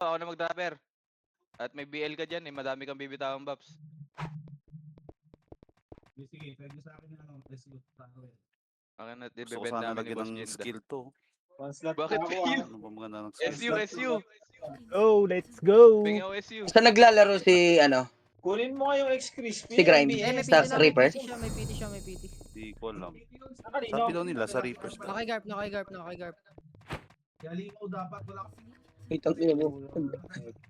Ako na mag-dapper. At may BL ka dyan eh, madami kang bibitawang buffs. Sige, pwede sa akin na SU. Okay na, Gusto ko bibend sana namin ni lagyan Boss ng Jinda. skill to. One slot Bakit na ako, fail? Ano ba maganda ng skill? SU, SU! Oh, let's go! Bigyan ko SU. Saan naglalaro si, ano, Kunin mo nga yung X-Crispy. Si Grimes. yung Eh, may BS. Sa PT na, Reaper? may PT siya, may PT. Di ko alam. Sa kanino? Sabi daw nila sa Reapers. Nakagarp. Kaya limaw dapat wala. Itang ina mo.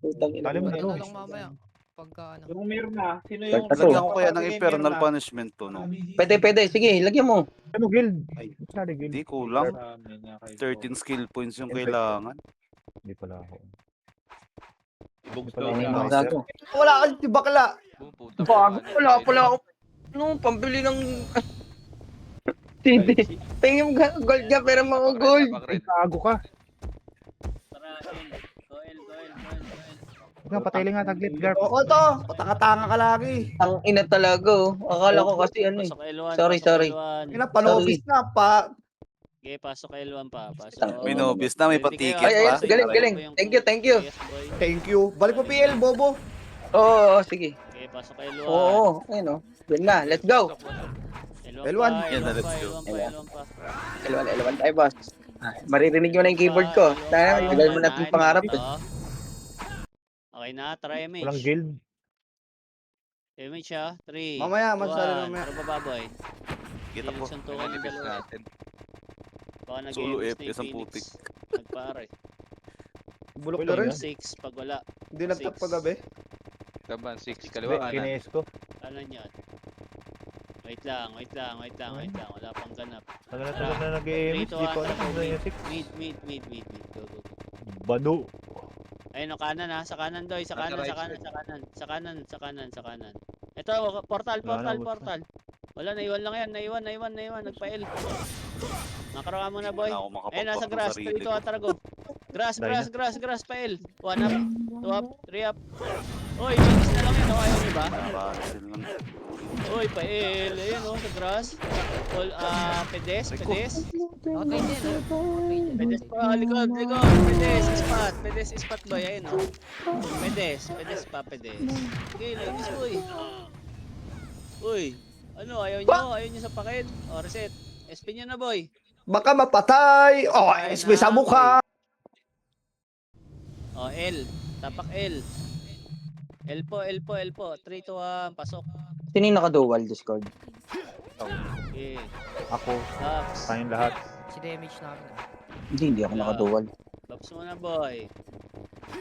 Itang ina Alam mo. mo Ano no? lang mamaya. Pagka ano. Yung Mirna. Sino yung- yung... Lagyan ko kaya ng Papapagay infernal Mirna? punishment to, no? Pwede. Sige, lagyan mo. Ano guild? Ay. Sorry guild. Di kulang. Dami niya kay 13 skill points yung Infernal. kailangan. Hindi pala ako. Bugs Wala daw. Ano yung Nice, mga gago? Wala ka, di bakla. Puta. Bago, wala pala ako. Ano, pambili ng... Hindi. Tingin mo gold ka, pero mga gold. Gago ka. Nga, patay lang nga taglit, Garp. Oo to, patanga ka lagi. Ang ina talaga, oh. Akala ko kasi ano eh. Pasok L1. Sorry, pasok sorry. L1. Ina, panobis na pa. Okay, pasok L1 pa. Tang- May nobis na, may Ready kayo? patiket Ay, pa. galing. Thank you. Yes, boy. Thank you. Balik mo PL, Bobo. Oo, sige. Okay, pasok L1. Oo, ayun oh. Yun na, let's go. L1 L1. pa, Yan na, L1 let's pa, go. L1 pa. L1 tayo, boss. Maririnig mo na yung keyboard ko. Tagal mo natin yung pangarap. eh. Oo. Okay na, try image. Walang guild. Image ha, 3. Mamaya, masali mamaya. Para bababoy. Kita ko. Suntukan ng Manifest dalawa. natin. Baka Solo nag-games na FPS ang yung putik. Phoenix. Nagpare. Bulok Wala na rin. yan. 6 pag wala. Hindi nagtap Six. pagabi. Taban, 6 Hindi, kaliwa kanan. kines ko. Ano yan? Wait lang. Wala pang ganap. Tagal na nag-EMS. Di ko alam kung ano yung 6. Mid. Go. Bano. Ayun, kanan ha. Sa kanan, Doy. Sa kanan. Ito, portal. Wala, naiwan lang yan. Naiwan. Nagpa-L. Nakarawa mo na, boy. Na ako makapagpak Ayun, nasa ng grass. sarili 3 to ko. Atarago. Grass, pa-L. 1 up, 2 up, 3 up. Uy, bilis na lang yan. Ayaw niyo ba? Nakasil lang. Uy, pa-L. Ayun, sa grass. Pedes. Okay din, Pedes pa, likod. Pedes spot boy, ayun Pedes pa. Okay, ladies boy. Uy, ano, ayaw nyo sa paket? O, reset. SP nyo na boy. Baka mapatay. Oh, Ay, SP sa mukha. O, L. Tapak L. L po. 3 to 1, pasok. Sino yung naka-dual Discord? Okay. Ako. Laps. Tayong lahat. Si damage namin. Hindi ako naka-dual. Laps mo na boy.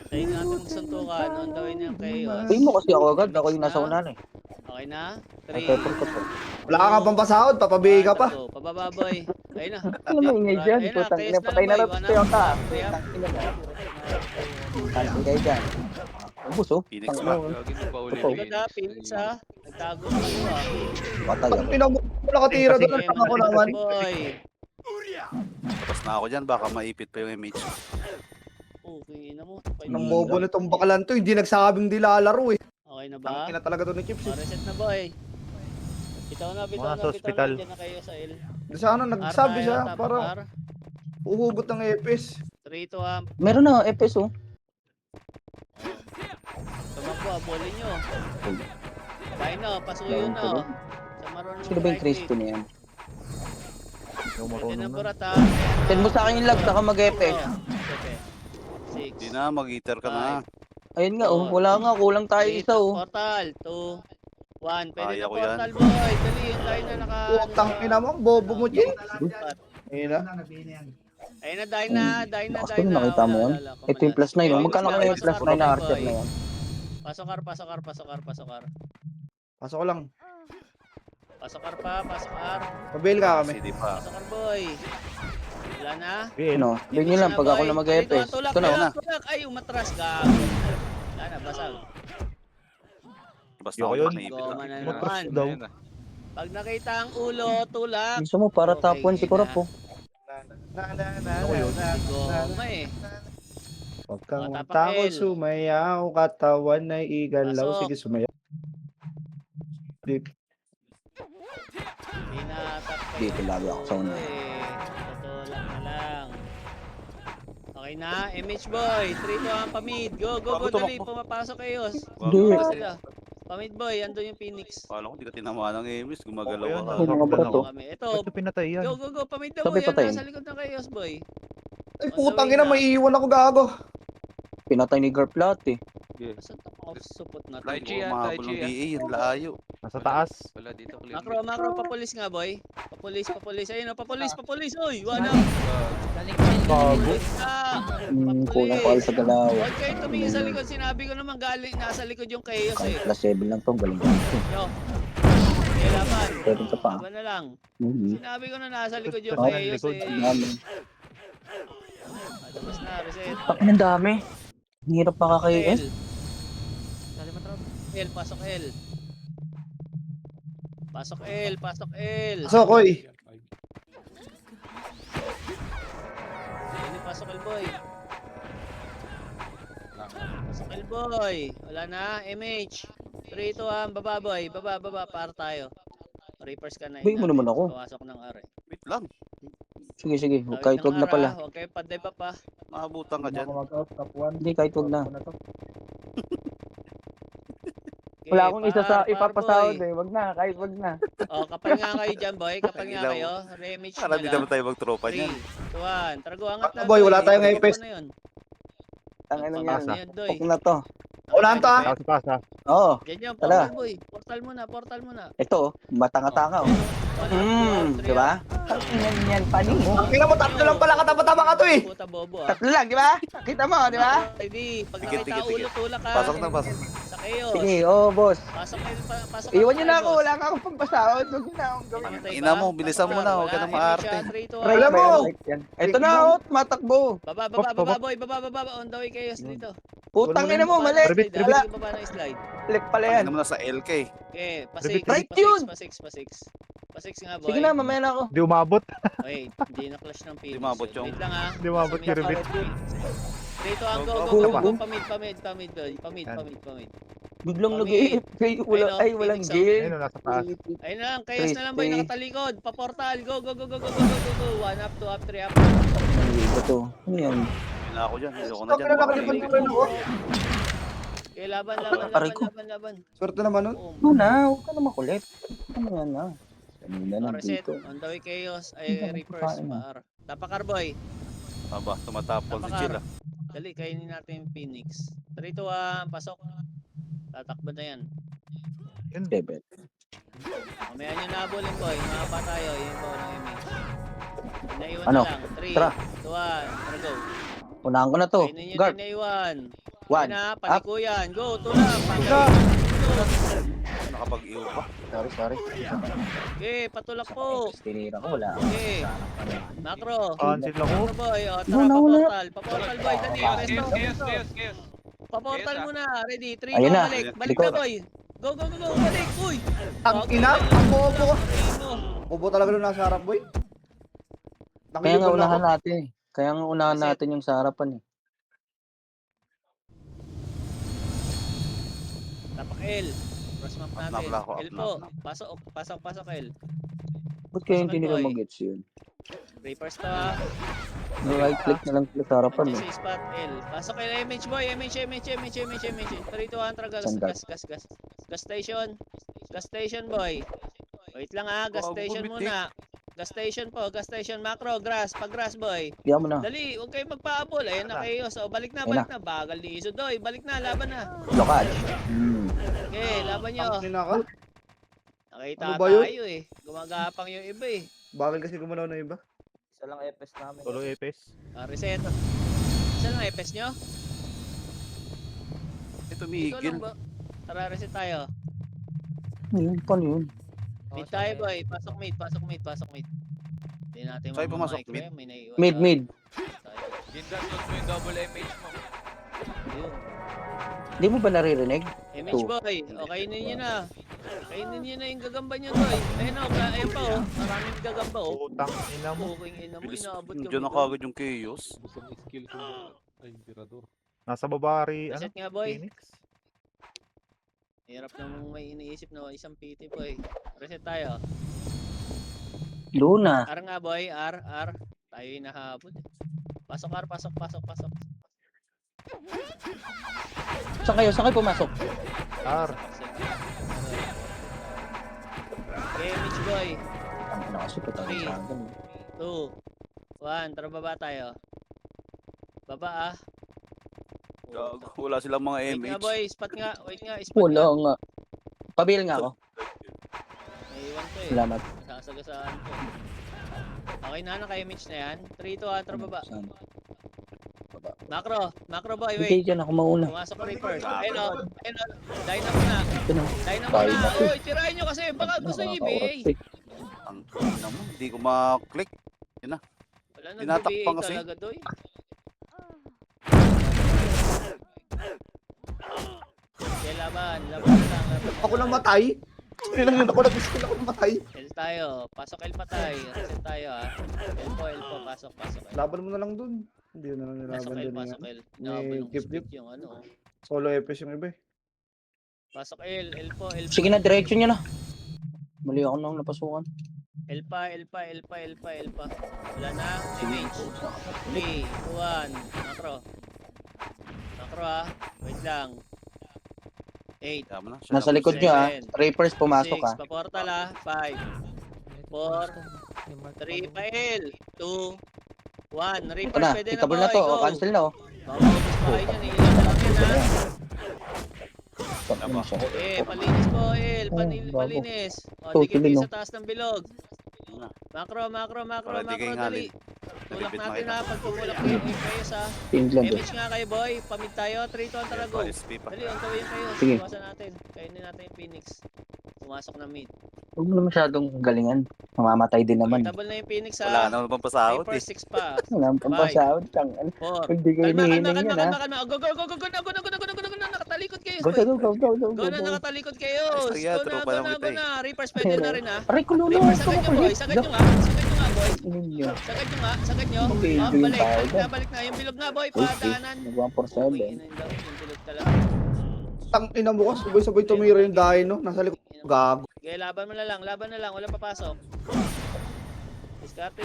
Tayo natin magsuntukan. On the way na yung chaos. Pay mo kasi ako agad. Ako yung nasa unahan eh. Okay na? Ay, 3. pepper ko to. Wala ka nga pang pasahod, papabihi ka pa. Pababa boy. Ayun na. Ano mo ingay dyan? Ayun na, Putang chaos ina, na patay na lang, rin boy. sa yung ta. Three up. Tang ina mo. Tang ina dyan. Ubus oh. Phoenix Tang pa. ina. Lagi mo pa uli. Totoo. Likod ha, Phoenix ha. Nagtago na kayo Patay Pag ako. pinamo mo nakatira Kasi- doon, ako naman. boy. Tapos na ako dyan, baka maipit pa yung image. Okay na mo. Nang bobo nitong bakalan to, hindi nagsabing di lalaro eh. Okay na ba? Tangina talaga doon ni Chips eh. Reset na boy. Bitaw na. Mga sa hospital. Diyan na kayo sa L. Sana nagsabi siya R. para uhugot ng epis. 3 to 1. Meron na FS oh. Tumakbo, abulin nyo. Tayo na, pasuyo na. Sa marunong Sino ba yung Crispy na yan? Yung Pwede marunong na na. burat ha. Send mo sa akin yung lag, saka mag-FS. 6. Di na, mag-eater ka na. Ayun nga oh, wala nga, kulang tayo isa oh. Portal, 2, 1. Pwede Kaya na ko yan. portal boy. Dali, tayo na naka... Utang ina mo, bobo mo Jin. Ayun na. Ayun na, dahil na. Lakas ko nakita mo yan. Ito yung plus 9 oh. Magkano kaya yung plus 9 na archer na yan? Pasokar. Pasok ko lang. Pasokar. Pabail ka kami. CD pa. Pasokar boy. Wala na. Ano, bigyan nyo lang pag ako na mag-FS. Tulak, Ito na. tulak. Ay, umatras. Gago. Wala na, basag. Basta Yoko ako yun. naipit Goma lang. na Matras naman. daw. Pag nakita ang ulo, tulak. Gusto mo para top 1 si Kurap oh. Goma eh. Huwag kang Mga takot, tapakil. sumayaw, katawan ay igalaw. Pasok. Sige, sumayaw. Pinatak kayo. Dito lagi ako sa una. Totoo lang na lang. Okay Okay na, MH boy. 3 to ang pamid. Go, go, go, Bago dali. tumakbo. Pumapasok kayo. Hindi. Ano sila? Pamid boy, andun yung Phoenix. Kala ko di ka tinamaan ng Emis, gumagalaw Okay, yun, ka. Oh, mga Sakto bato. na. Kami. Ito, Ba't ko pinatay yan? go, go, go. Pamid na Sabi boy. Yan, patayin. nasa likod ng Chaos boy. Ay, On the putang way ina, na. may iwan ako gago. Pinatay ni Garp lahat eh. Saan ako supot natin? Tai Chi Oo, yan, Tai mahabol Chi ng yan. DA, yung layo. Nasa taas. Wala dito, clear. Macro, macro, papulis nga boy. Papulis, papulis. Ayun o, papulis, papulis. Uy, wala. Galing Bago. Papulis ka. Kulang pala sa galaw. Huwag kayo tumingin sa likod. Sinabi ko naman galing, nasa likod yung Chaos Ay, eh. plus 7 lang to. Galing ka. Yo. Okay, laban. Pwede ka pa. Laban na lang. Mhm. Sinabi ko na nasa likod yung Oh, Chaos likod. eh. Namin. Tapos na, reset. Pakin ang dami. Ang hirap L. makakayos. Dali matrap. L, pasok L. Pasok L, pasok L. So, Koy. Hindi, pasok L, boy. Pasok L, boy. Wala na, MH. 3, 2, 1, baba, boy. Baba, baba, para tayo. Reapers ka na. Uy, mo naman ako. Pasok ng R. Wait lang, Sige, sige. Tawid Kahit ng wag na R, pala. ah. Huwag kayo pa pa. mahabutan ka dyan. mag-out, top 1. Hindi, kahit wag na. Okay, Wala akong isa sa par, ipapasahod boy. eh. Wag na, kahit wag na. Oh, kapal nga kayo dyan, boy. Kapal nga Ilaw. kayo. Remage Para na di lang. naman tayo magtropa 3, niyan. 2, 1. Tarago, angat na. Boy, wala tayong Doy. epes. Ano yun? Ang ano Pababa yan. na yan, Doy. Huwag na to. Wala to, ah. Taas pa sa. Oo. Diyan yung Tala. portal, boy. Portal muna, portal muna. Ito, matanga-tanga oh. Di ba? Tingnan yan, pani. Tingnan mo, tatlo lang pala katama-tama ka to eh. Puta bobo ah. Tatlo lang, di ba? Kita mo, di ba? Ready. Pag Tigil, nakita tigil, tigil. ulo, tulak ka. Pasok na, pasok. Sa chaos. Sige, oo, boss. Pasok kayo, pasok Iwan kayo, niyo na ako, boss. wala ka akong pampasahod. Huwag niyo na akong gawin. Pamatay Ina ba? mo, bilisan mo na, huwag ka Wala, na maarte. Emisha, 3, 2, Right, Alam mo! right yan. Ito na, oh, matakbo. Baba, baba, baba, boy. Baba, baba. On the way chaos dito. Putang ina mo, mali. Ribit, ribit. Wala, Baba ng slide. click pala Ay yan. naman nasa LK. Okay, Ribit, pa-6. right yun. Pa-6 nga, boy. Sige na, mamaya na ako. Di umabot. Wait, hindi na clash ng Phoenix. Di umabot yung- Wait lang ha. Di umabot yung ribit. Dito ang go, Go, go, go, go, go. go, pamid, boy. Pamid. Biglang Pamit. wala, Ayun, ay, walang Phoenix, gear. Ayun, nasa taas. Ayun na lang, chaos na lang boy, 3. nakatalikod. Pa-portal, go, go, go, go, go, go, go, go, go. 1 up, 2 up, 3 up. Ano to? Ano yan? Hindi na ako dyan, ayoko na Stop dyan. na nakalipad ko rin ako. Okay, laban. Aray ko. Swerte naman nun. Boom. Ano na, huwag ka na makulit. Ano yan na? Kanina Oh, lang reset, dito. on the way chaos, Hindi ay ka reapers, magkakain, paar. Tapakar boy, Aba, tumatapol si Napaka- Chila. dali, kainin natin yung Phoenix. 3, 2, 1, pasok. Tatakbo na yan. Debit. Mamaya nyo nabulin boy, mahaba tayo, yun po ng image. Naiwan Ano? na lang, 3, Tara. 2, 1, tara go. Unahan ko na to. Kainin nyo Guard. na naiwan. 1. Na, palikuyan, go, tulak, Tulak. Nakapag-iw pa. Sorry. Okay, patulak po. Tinira ko, wala. Okay, macro. Cancel ako. Macro boy, o tara, Wala, wala. paportal. Paportal boy, dali, resto. Chaos. Paportal Chaos, ah. muna, ready, 3, Ayun go, na. balik. Balik Likod. na boy. Go, balik, uy. Ang Okay, ina, balik. ang bobo ko. Tingin mo. Bobo talaga nung nasa harap, boy. Kaya nga Nakilipad na unahan ako. natin eh. Kaya nga unahan Reset. natin yung sa harapan eh. Tapak L. Cross map natin. Up na ako, L up na, po. up na. Pasok L. Ba't kaya hindi Pasukan, nila boy. mag-gets yun? Reapers to ha. Right click na lang sila sa harapan Andiyan eh. sa spot L. Pasok L, MH boy. MH. 3, 2, 1, tara, gas. Saan, Gas station. Gas station boy. Wait lang ha, gas Bago station bumiti. muna. Gas station macro, grass, pag-grass boy. Kaya mo na. Dali, huwag kayo magpaabol. Ayun na kayo. So, balik na. Bagal ni Iso doy. Balik na, laban na. Lokal. Okay, laban nyo. Ang ina ka. Nakita Ano ba yun? tayo eh. Gumagapang yung iba eh. Bakit kasi gumanaw na iba? Isa lang epes namin. Solo Epes. Reset. Isa lang epes nyo? Ito, Ikaw Miguel. lang ba? Tara, reset tayo. Yun, paano yun? Mid tayo boy. Pasok mid. Hindi natin Sa'yo pumasok, mamamike mid. ba? May naiwan Mid, tayo. mid. Gindas, suot mo yung double MH mo. Ayun. Di mo ba naririnig? MH boy. O, kainin nyo na. Kainin nyo na yung gagamba nyo boy. Ayun o. Ayun pa o. Maraming gagamba o. Utang ina mo. Puking ina mo. Bilis, Inaabot kami dyan na doon. kagad yung chaos. Nasa babari, ano? Reset nga boy. Phoenix. Hirap namang may iniisip na isang PT boy. Reset tayo. Luna. R nga boy. R. Tayo yung nahabol eh. Pasok car, pasok. Saan kayo pumasok? R. Okay, Mitch boy. Ang nakasupat ang Three. sa akin. 2, 1, tara baba tayo. Baba ah. Gago, wala silang mga Wait nga MH. boy, spot nga. Wait nga, spot Wala nga. nga. Pabil nga ako. May iwan ko eh. Salamat. Sasagasaan ko. Okay na kay Mitch na yan. 3, 2, 1, tara baba. Saan? Macro boy, Hindi wait. dyan ako mauna. Pumasok Reaper. Ayun o. Dynamo na. Ito na. Dynamo na. Dynamo. Uy, tirahin nyo kasi. Baka gusto nyo i-BA. Ang ina mo, hindi ko ma-click. Wala na Tinatakpan BA kasi. talaga doy. Okay, laban lang. Ako namatay. Kailangan ako nag-skill ako namatay. L tayo. Pasok L patay. Reset tayo ah. L po. Pasok. L. Laban mo na lang dun. Hindi na lang Pasok nilaban L, dun. pasok Yan. L. Nakabulong Gip, split gip. yung ano. Solo FPS yung iba eh. Pasok L po. Sige na, diretso nyo na. Mali ako nang napasukan. L pa. Wala na. Image. 3, 2, 1. Macro ah. Wait lang. 8. Kaya mo na. siya Nasa na likod po nyo siya. ah. Reapers pumasok 6. ah. Pa-portal ah. 5. 3 pa L. 2. 1. Ito Reaper na. pwede na Ikabol boy. na to. Go. O, cancel na oh. Mamaubos pa kayo yan. Ilan na lang yan ha. Stop na siya. Palinis po L. Bago. Palinis. O, Totally, dikit kayo no? sa taas ng bilog. Ano na? Macro, Para di kayo dali. ngalin. Tulak Nalipit na natin kita. ha. Pag tumulak kayo sa England eh. image nga kayo boy. Pamid tayo. 3 to ang tara go. SP pa. Dali, on the way kayo. Sige. Iwasan natin. Kainin natin yung Phoenix. Pumasok na mid. Huwag mo na masyadong galingan. Mamamatay din naman. Double na yung Phoenix Wala ha. naman pang pasahod Reaper eh. 6 pa. Wala pang pasahod. Tang, ano. 4. Hindi ko hinihiling yan ha. Kalma. Go. Nakatalikod kayo. Go. Go na, nakatalikod kayo. Ayos, kaya, Go tropa lang kita eh. na. Reapers pwede na rin ha. Aray ko lolo. Reapers, sagad nyo boy. Sagad nyo nga boy. Ninyo. Sagad nyo. Okay, Oh, doing balik tayo na. Yung bilog na boy. Okay. Padaanan. Nag-1 for Uy, 7. yun daw. Yung bilog talaga. Tang ina mo kasi sabay-sabay tumira yung dino. Nasa likod. Gago. Okay, laban na lang. Walang papasok. Discarte.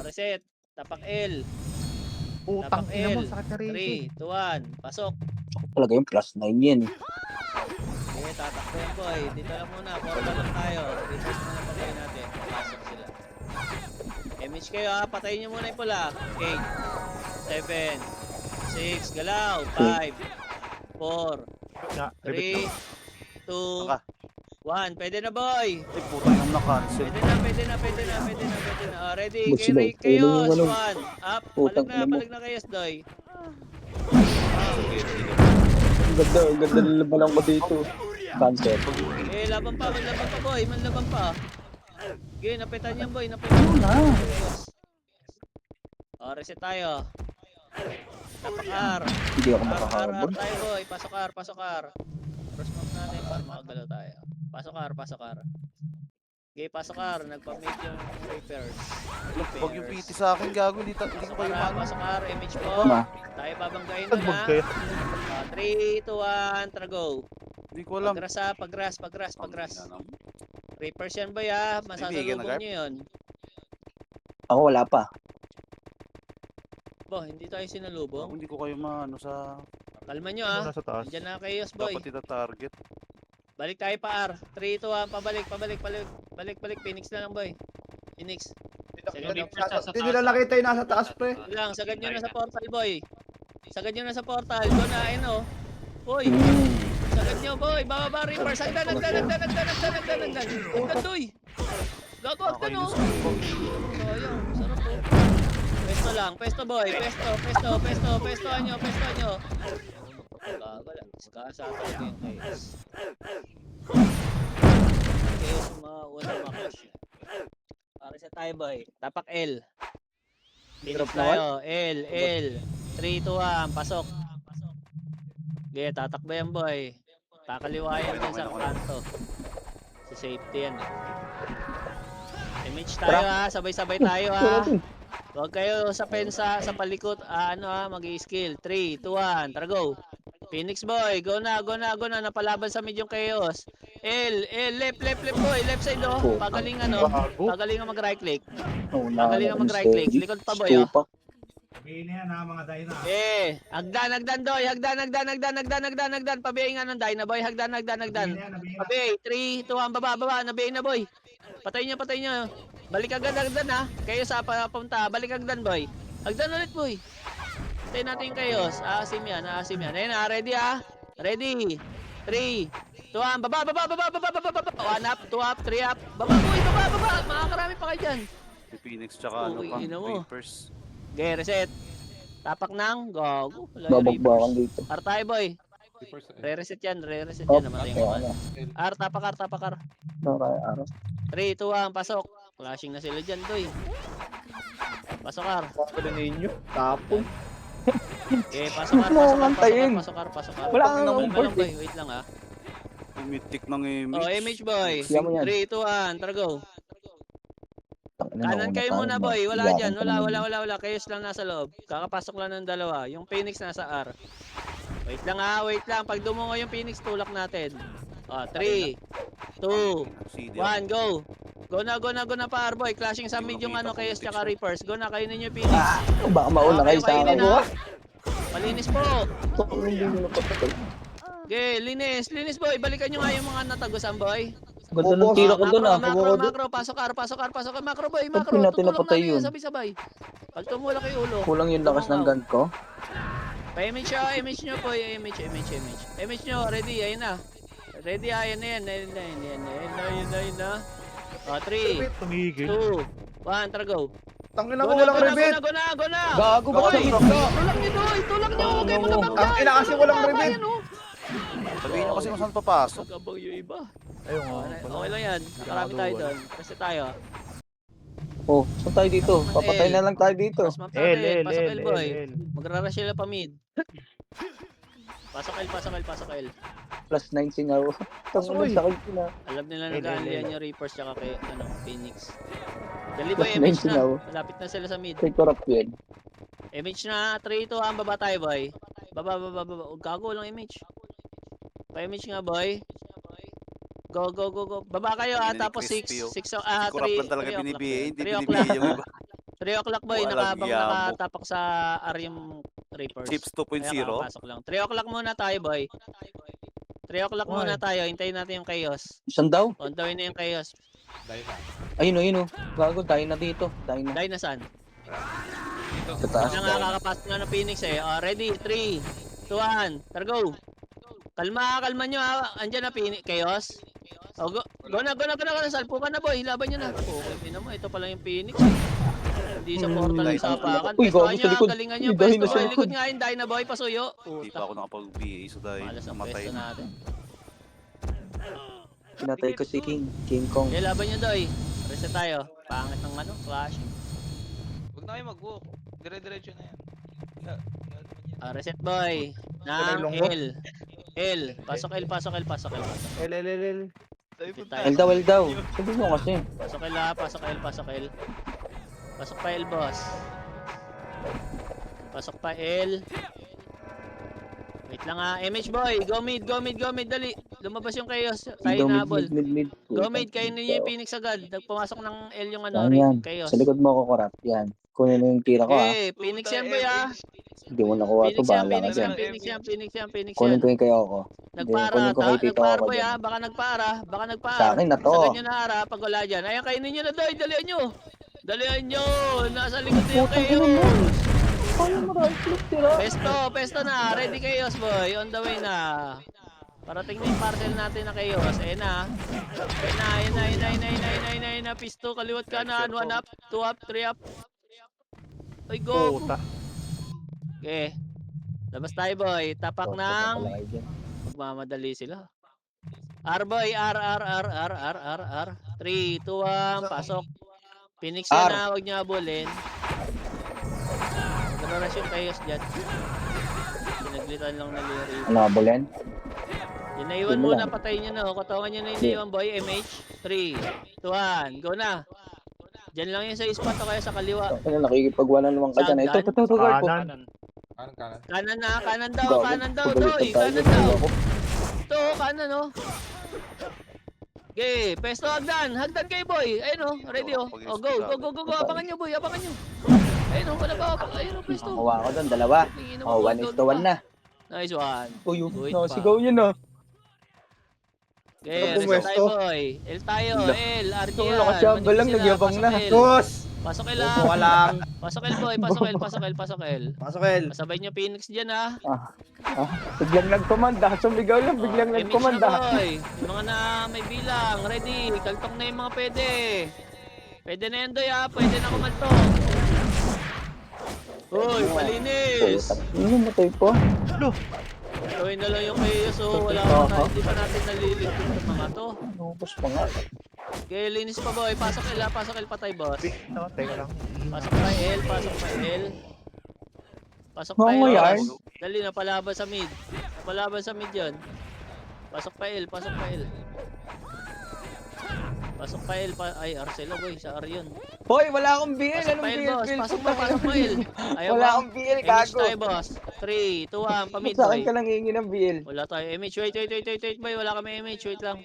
Reset. Tapak L. Putang ina mo, L. sakit na rin. 3, 2, 1. Pasok. Talaga yung plus 9 yan eh. Okay, tatakbo yan boy. Dito lang muna. Portal lang tayo. Reverse muna patay natin. Pasok sila. Image kayo ha. Patayin nyo muna yung pula. 8, 7, 6. Galaw. 5, 4, Nga, repeat 3, na. 2, Baka. 1. Pwede na boy. Ay, putang ina na-cancel. Pwede na. Oh, ready. Boss, boy. Chaos. Walang- 1. Up. Putang ina mo. Balik na Chaos, doy. Ang ganda na lang ko dito. Cancel. Eh, laban pa boy. Manlaban pa. Okay, napitan yan boy. Napitan. Na. Chaos. Oh, reset tayo. Tapak R. Hindi ako R makakabol. tayo boy. Pasok R. Cross map natin para makagalaw tayo. Pasok R. Okay, pasok R. Nagpa-make yung Reapers. Huwag yung PT sa akin, gago. Hindi ko kayo mano. Pasok R. Image po. Ma. Tayo babanggayin Tagbog na. kayo. 3, 2, 1. Tara go. Hindi ko alam. Pagras ha. Pagras. Reapers yan boy ha. Bibigyan na, Masasalubong nyo yun. Ako wala pa. Bo, hindi tayo sinalubong. Hindi ko kayo maano sa... Kalma nyo Ano ha. nasa taas? Diyan na kayo boy. Dapat ita-target. Balik tayo pa R. 3, 2, 1. Pabalik. Phoenix na lang boy. Phoenix. Hindi nila nakita yung nasa taas pre. Yun lang. Sagad nyo na sa portal boy. Go na. Ayun o. Uy. Sagad nyo boy. Bababa Reaper. Sagdan. Sagdan doy. Gagawag ka no. Sayang. Sarap po. Pesto lang. Pesto boy. Pesto nyo. Gagala. Skasa talaga yung Chaos. Chaos yung mga unang makas. Para sa tayo boy. Tapak L. Phoenix tayo. L. 3, 2, 1. Pasok. Okay, tatakbo yan boy. Kakaliwayan din sa kanto. Sa safety yan eh. Image tayo ha. Sabay-sabay tayo ha. Huwag kayo sa pensa, sa palikot. Mag-i-skill. 3, 2, 1. Tara go. Phoenix boy, go na. Napalaban sa mid yung chaos. Left boy, left side oh. Pagaling ano, pagaling ang mag-right click. Pagaling ang mag-right click. Likod pa boy oh. Hagdan doy, hagdan. Pabiyay nga ng Dyna boy, hagdan. Pabiyay, 3, 2, 1, baba, nabiyay na boy. Patay nyo. Balik agad ha. Kayo sa papunta, balik agdan boy. Hagdan ulit boy. Tayo natin yung chaos. Aasim yan. Ayun na, ready ha. Ready. 3, 2, 1, baba. 1 up, 2 up, 3 up. Baba boy, baba. Makakarami pa kayo dyan. Si Phoenix tsaka ano Okay, pa, ina mo. Reapers. Okay, reset. Tapak ng gago. Babagbakan dito. R tayo boy. Re-reset yan. Oh, Namatay okay, yung ano. R, tapak. Okay, aras. 3, 2, 1, pasok. Flashing na sila dyan, doy. Pasok, R. Wala ninyo. Tapon. Okay, pasok, R. Pasok, R. Wala kang Wait comfort lang, boy. Wait lang, ha. Mythic ng image. Oh, image, boy. Siya mo yan. 3, 2, 1, tara go. Kanan kayo muna, boy. Wala dyan. Wala. Kayos lang nasa loob. Kakapasok lang ng dalawa. Yung Phoenix nasa R. Wait lang, ha. Pag dumungo yung Phoenix, tulak natin. Oh, 3, 2, 1, go. Go na pa, R, boy. Clashing sa mid yung ano, Chaos tsaka Reapers. Go na, kainin nyo yung Phoenix. Baka mauna kayo sa akin. Kainin, ha. Malinis po. Hindi nyo napatay. Okay, linis boy. Balikan nyo nga yung mga natagusan, boy. Ganda ng tira ko doon ah. Macro. Pasok, macro boy, macro. Ba't natin Tutulak napatay natin yun? Sabay-sabay. Pag tumulak yung ulo. Kulang yung lakas ng gun ko. Pa-image nyo po, image nyo, ready, ayun na. Ready, ayun na. 3, 2, 1, tara go. Tangin ako walang rebit. Go na. Gago ba sa ito? Tulak nyo, doy. Tulak nyo, huwag kayo magabang Ang ina kasi walang rebit. Sabihin nyo kasi kung saan papasok. Magabang yung iba. Ayun nga. Okay lang yan. Nakarami tayo doon. Kasi tayo. Oh, saan tayo dito? Papatay na lang tayo dito. Mas map natin. Pasok L, boy. L. Magra-rush sila pa mid. Pasok L. Plus 19 ako. Tangin na sakit na. Alam nila L, nag-aalian L. yung Reapers tsaka kay Phoenix. Dali boy, Plus image 19 na. ako. Malapit na sila sa mid. Take corrupt yun. Image na, 3, 2, ang baba tayo boy. Baba. Huwag gago lang image. Pa-image nga boy. Go. Baba kayo ha, Hindi tapos crispy, 6, oh. 3, Kurap lang talaga binibigay. Hindi 3 binibigay yung iba. 3 o'clock boy, Walang yamo. nakatapak sa R yung Reapers. Chips Kaya 2.0. kakapasok lang. 3 o'clock muna tayo boy. 3 o'clock muna tayo, hintayin natin yung Chaos. Saan daw? On the way na yung Chaos. Ayun. Gago, tayo na dito. Dahil na saan? Sa taas. Kaya nga kakapasok na ng Phoenix eh. Ready, 3, 2, 1, tara go. Kalma nyo ha. Andyan na Phoenix, Chaos. Oh, go na. Salpo ka na boy. Laban nyo na. Okay, mo. Ito pala yung Phoenix. Hindi sa portal ng sapakan. Uy, gago Pestuhan sa nyo, likod. galingan nyo. Uy, dahil na Pesto sa kayo. likod. Likod nga yun, Dyna boy, pasuyo. Hindi pa ako nakapag-BA so dahil Malas ang namatay pesto na. natin. Pinatay ko si King Kong. Okay, laban nyo doy. Reset tayo. Pangit ng Flash. Huwag na kayo mag-walk. Dire-diretso na yan. Reset boy. Nang L. Pasok L. L. L daw. Sabi mo kasi. Pasok L ha. Pasok L. Pasok pa L boss. Pasok pa L. Wait lang ha. MH boy. Go mid. Dali. Lumabas yung Chaos. Tayo na habol. Mid. Go mid. Kainin niyo yung Phoenix agad. Nagpumasok ng L yung Yan. Chaos. Sa likod mo ako corrupt. Yan. Kunin mo yung tira ko ah. Okay. Phoenix yan boy ha. Hindi mo nakuha to. Bahala ka dyan. Phoenix Kunin yan. ko yung kayo ako. Nagpara kunin ko kay Tito nagpara ako boy dyan. ha. Baka nagpara. Sa akin na to. Sa ganyan na ara. Pag wala dyan. Ayan, kainin nyo na doy. Dalihan nyo. Nasa likod na yung Chaos. Pesto na. Ready Chaos boy. On the way na. Parating na yung parcel natin na Chaos. Ayan na. Ayan na. Pisto. Kaliwat kanan. 1 up. 2 up. 3 up. Ay, go. Puta. Okay. Labas tayo boy. Tapak ng magmamadali sila. R boy. R. 3, 2, 1. Pasok. Phoenix yan na. Huwag niyo abulin. Nagkaroon yung Chaos dyan. Pinaglitan lang na Lyri. Ano ka, Bulen? Yung naiwan muna, patayin nyo na. Katawan nyo na yung naiwan boy. MH. 3, 2, 1. Go na. Diyan lang yun sa spot o kaya sa kaliwa. Ano, nakikipagwala naman ka dyan. Ito. Kanan. Kanan na, kanan daw, Gago, kanan daw, pagalitan doy, tayo, kanan daw. ako. Ito, kanan, oh. Okay, pesto hagdan kayo, boy. Ayun, oh, ready, oh. Oh, go, go, go, go, go, abangan nyo, boy, abangan nyo. Ayun, oh, wala ba, ayun, oh, pesto. Makuha ko doon, dalawa. Tingin mo, Oh, go, 1-1 go, na. Nice one. Uy, yung Wait nasigaw yun ah. Okay, Ano reset pumwesto? tayo, boy. L tayo, L, RJ Ito, yan. nakasiyamba lang, Manipis sila, nagyabang na. pasok L. Tos! Pasok L, Upo ka lang. Pasok L, boy, pasok L, pasok L, pasok L. Pasok, El. Pasabay nyo Phoenix dyan, ah. Biglang nagkomanda. Sumigaw lang, biglang MX na, nagkomanda. boy. Yung mga na may bilang, ready. Kaltong na yung mga pwede. Pwede na yan, doy, ah. Pwede na kumaltong. Uy, palinis. Ano matay po? Gawin na lang yung kayo, so wala Ito, pa ha? hindi pa natin naliligtas ng mga to. Nubos pa nga. Okay, linis pa, boy. Pasok L, ah. Pasok L patay, boss. No, teka lang. Pasok pa L, pasok pa L. Pasok pa Mga L. yan. boss. Dali, napalaban sa mid. Napalaban sa mid yun. Pasok pa L, pasok pa L. Pasok pa L, ay Arcelo boy, sa R yun. Hoy, wala akong BL. Pasok Anong pa L, BL? boss. BL? Pasok pa L. Ayaw Wala ba? akong BL, MH gago. tayo, boss. 3, 2, 1, pa-mid, Sa boy. akin ka lang hihingi ng BL. Wala tayo. MH, wait, boy. Wala kami MH, wait lang.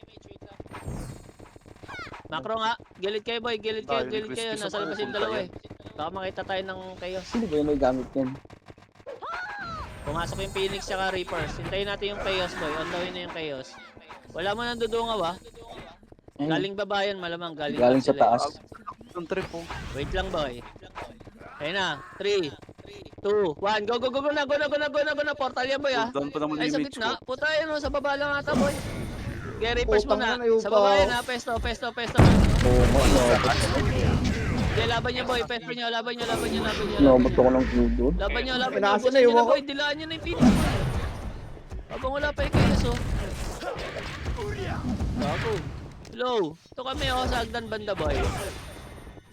Macro nga. Gilid kayo, boy. Gilid kayo. Nasa labas yung dalawa eh. Baka makita tayo ng chaos. Sino ba yung may gamit yan? Pumasok yung Phoenix tsaka Reapers. Hintayin natin yung chaos, boy. On the way na yung chaos. Wala mo nang dudungaw, ah. Galing baba yan, malamang. Galing sa sila eh. taas. Yung trip po. Wait lang, boy. Ayun na. 3, 2, 1. Go, go, go, go na. Go na. Portal yan, boy, ah. Doon pa naman Ay, sa yung image ko. gitna. Puta, yan, oh. Sa baba lang ata, boy. Okay, Reapers Putang muna. ina, yung Sa baba tao. yan, ha. Pesto. Oo, Okay, laban nyo, boy. Pesto nyo. Laban nyo. nabot ako ng kill doon. Laban nyo. Pinasa Busin na nyo yung na, ako. boy. Dilaan nyo na yung Phoenix, boy. Habang wala pa yung chaos, oh. Bago. Hello. Ito kami, oh. Sa Agdan banda, boy.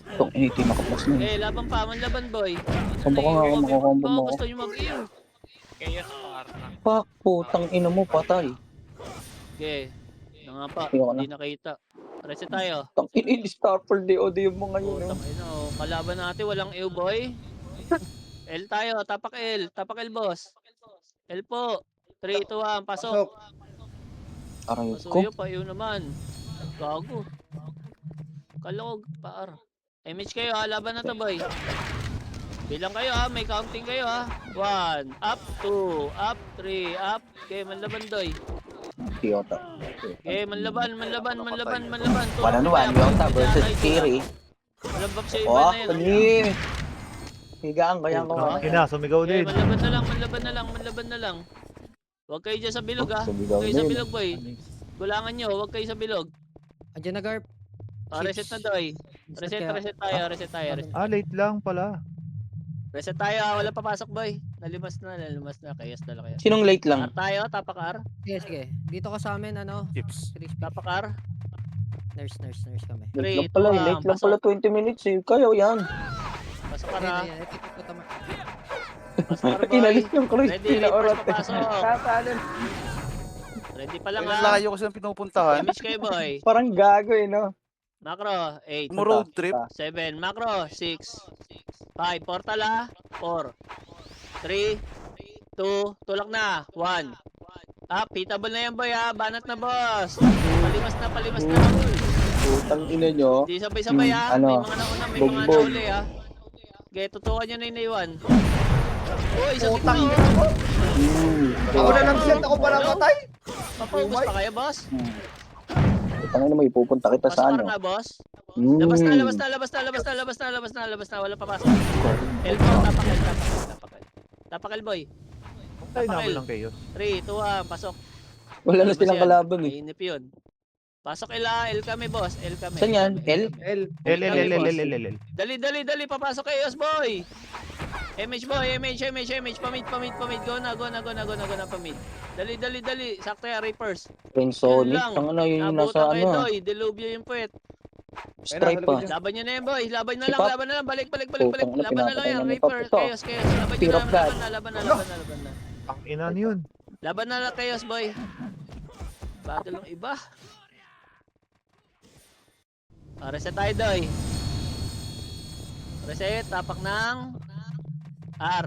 Itong initi nakaplas na yun. Eh, laban pa. Manlaban, boy. Combo ko nga ako, makakombo mo Baka ako. gusto nyo mag-ear. Pak, putang ina mo, patay. Okay. Ito nga pa. Ayoko na. Hindi nakita. Reset tayo. Tang in-starper DOD yung mga yun. Putang ina, oh. Kalaban natin, walang ew, boy. L tayo. Tapak L, boss. L po. 3, 2, 1. Pasok. Aray ko. Pasuyo pa, ew naman. Gago. Kalog, paar. MH kayo, ha. Laban na to, boy. Bilang kayo, ha. May counting kayo, ha. 1, up, 2, up, 3, up. Okay, manlaban, doy. Kyoto. Okay, manlaban. One on one, Yota versus Kiri. Walang bab sa iba Oh, na yun. tani. Higaan kaya ko. Ah. Kina, sumigaw Okay, din. manlaban na lang. Huwag kayo dyan sa bilog, ha. Sumigaw Huwag kayo sa din. bilog, boy. Gulangan nyo, huwag kayo sa bilog. Andiyan na, Garp. Reset na, doy. Reset tayo. Late lang pala. Reset tayo, ha. Wala papasok, boy. Nalimas na. Kayas na lang kayo. Sinong late R lang? tayo, tapak R. Sige. Dito ka sa amin, ano? Chips. Tapak R. Nurse kami. Late lang pala, Three, two, late lang pasok. pala 20 minutes eh. Kayo yan. Pasok R, Ayun, ha. ayun. Ito ko tama. Pasok R, boy. Inalis yung Ready, Christina Reapers Orot. papasok. Tatalon. Ready pa lang, Ang ha. layo kasi ng pinupuntahan. Damage kayo, boy. Parang gago eh, no? Macro, 8. Mo road trip. 7. Macro, 6. 5. Portal, ha. 4. 3. 2. Tulak na. 1. Pitable na yan, boy, ha. Banat na, boss. Palimas na. Putang ina nyo. Hindi sabay-sabay, ha. Ano, May mga nauna, may mga bugbog. nauli, ha. Okay, tutukan nyo na yung naiwan. Uy, sa Putang gitna, ina oh. mo. Hmm. Ako na lang set, ako pala patay. Papaubos pa kayo, boss? Putang ina mo, ipupunta kita Pasok sa ka ano. nga, boss. Hmm. Labas na. Wala papasok. Elpo, tapakal, boy. Tayo namin lang kayo. 3, 2, 1, pasok. Wala na Labas silang yan. kalaban eh. Mainip yun. Pasok L kami, boss. L kami. Saan yan? L? L. Dali, papasok kayo, boy. MH boy, MH, pamid. Go na, pamid. Dali. Sakto yan, Reapers. Pensonic. lang. Ang ano yun yung Nabutan nasa kayo, ano. doy. Delubyo yung puwet. Stripe pa. Laban nyo na yan, boy. Laban na Si Pop. lang. Balik. Putang ina, Laban na lang pinapatay yan, na ni Pop Reaper. ito. Chaos. Laban Fear nyo of na, God. laban na. Ang ina yun. Laban na lang, Chaos, boy. Battle ng iba. Reset tayo, doy. Reset, tapak ng R.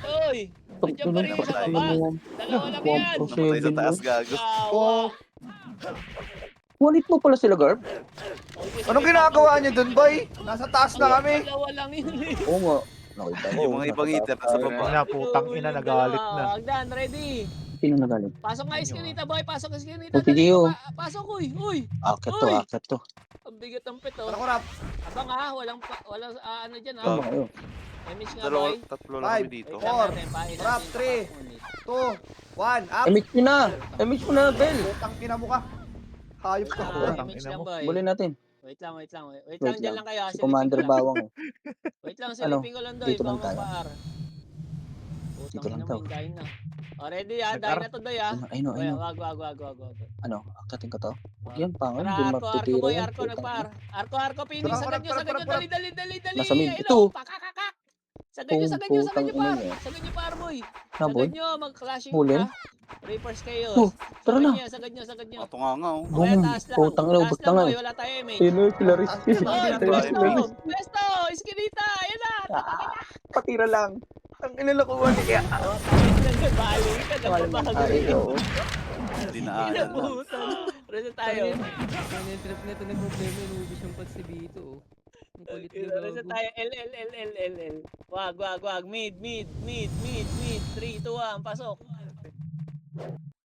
Uy! Nandiyan pa rin sa baba. Dalawa lang yan. Namatay sa taas, gago. Yawa. Wanit mo pala sila, Garb? Anong ginagawa niyo dun, boy? Nasa taas na kami. Dalawa lang yun eh. Oo nga. Nakita ko. Yung mga ibang hitter nasa baba. Ina, putang ina, nagalit na. Hagdan, ready. Sino nagaling? Pasok nga iskinita, boy. Pasok iskinita. O, sige, oh. Pasok, uy. Uy. Akit to, Uy! akit to. Ang bigat ng pito. Ano ko rap? Abang ha, walang ano dyan ha. Tama kayo. Image nga, Dalawa, boy. tatlo lang kami dito. Wait lang Four. natin, pain Rap, natin. 3. 2, 1, up. Emit mo na! Emit mo na, Bel! Putang ina mo ka. Hayop ka. Ah, image ina lang, mo. boy. Bulin natin. Wait lang. Wait lang, Wait dyan lang. lang kayo. Si Commander Bawang. Bawang. Wait lang, Ano? silipin ko lang doy. Dito lang Bawang tayo. paar. Dito Putang lang ina daw. mo, hindahin na. O, ready ha? Nag-ar- Dahil na to doy ha. Ayun, Wag, ayun. wag. Ano, akitin ko to? Huwag yan, pangin. Tara, Hindi arko, magtitira boy, yan. arko, nagpar. Arko, Phoenix, Tara, sagad nyo, tara, dali, dali. Nasa mid. Ayun, Ito. oh, pakakakak. Sagad nyo, Putang par. ina niya. Sagad nyo, par, boy. Naboy? Sagad nyo, mag-clashing Bulin? ka. Reapers kayo. Oh, tara na. Sagad nyo. Ito nga nga, oh. Okay, Boom. taas lang. Putang ina, Taas ubot lang, lang boy, eh. wala tayo image. Sino sila Riz? Oy, Tayo. Pesto, Eskinita, ayun na. Patira lang. Ang inalakuha niya. Bali ka na babago. Ay, oo. Dinaanan lang. Inabutan. Reset tayo. Ano yung trip na ito na problema, inubos yung pag si Bito. Oh. Ang kulit na Reset gago. tayo. L. Wag. Mid. 3, 2, 1, pasok.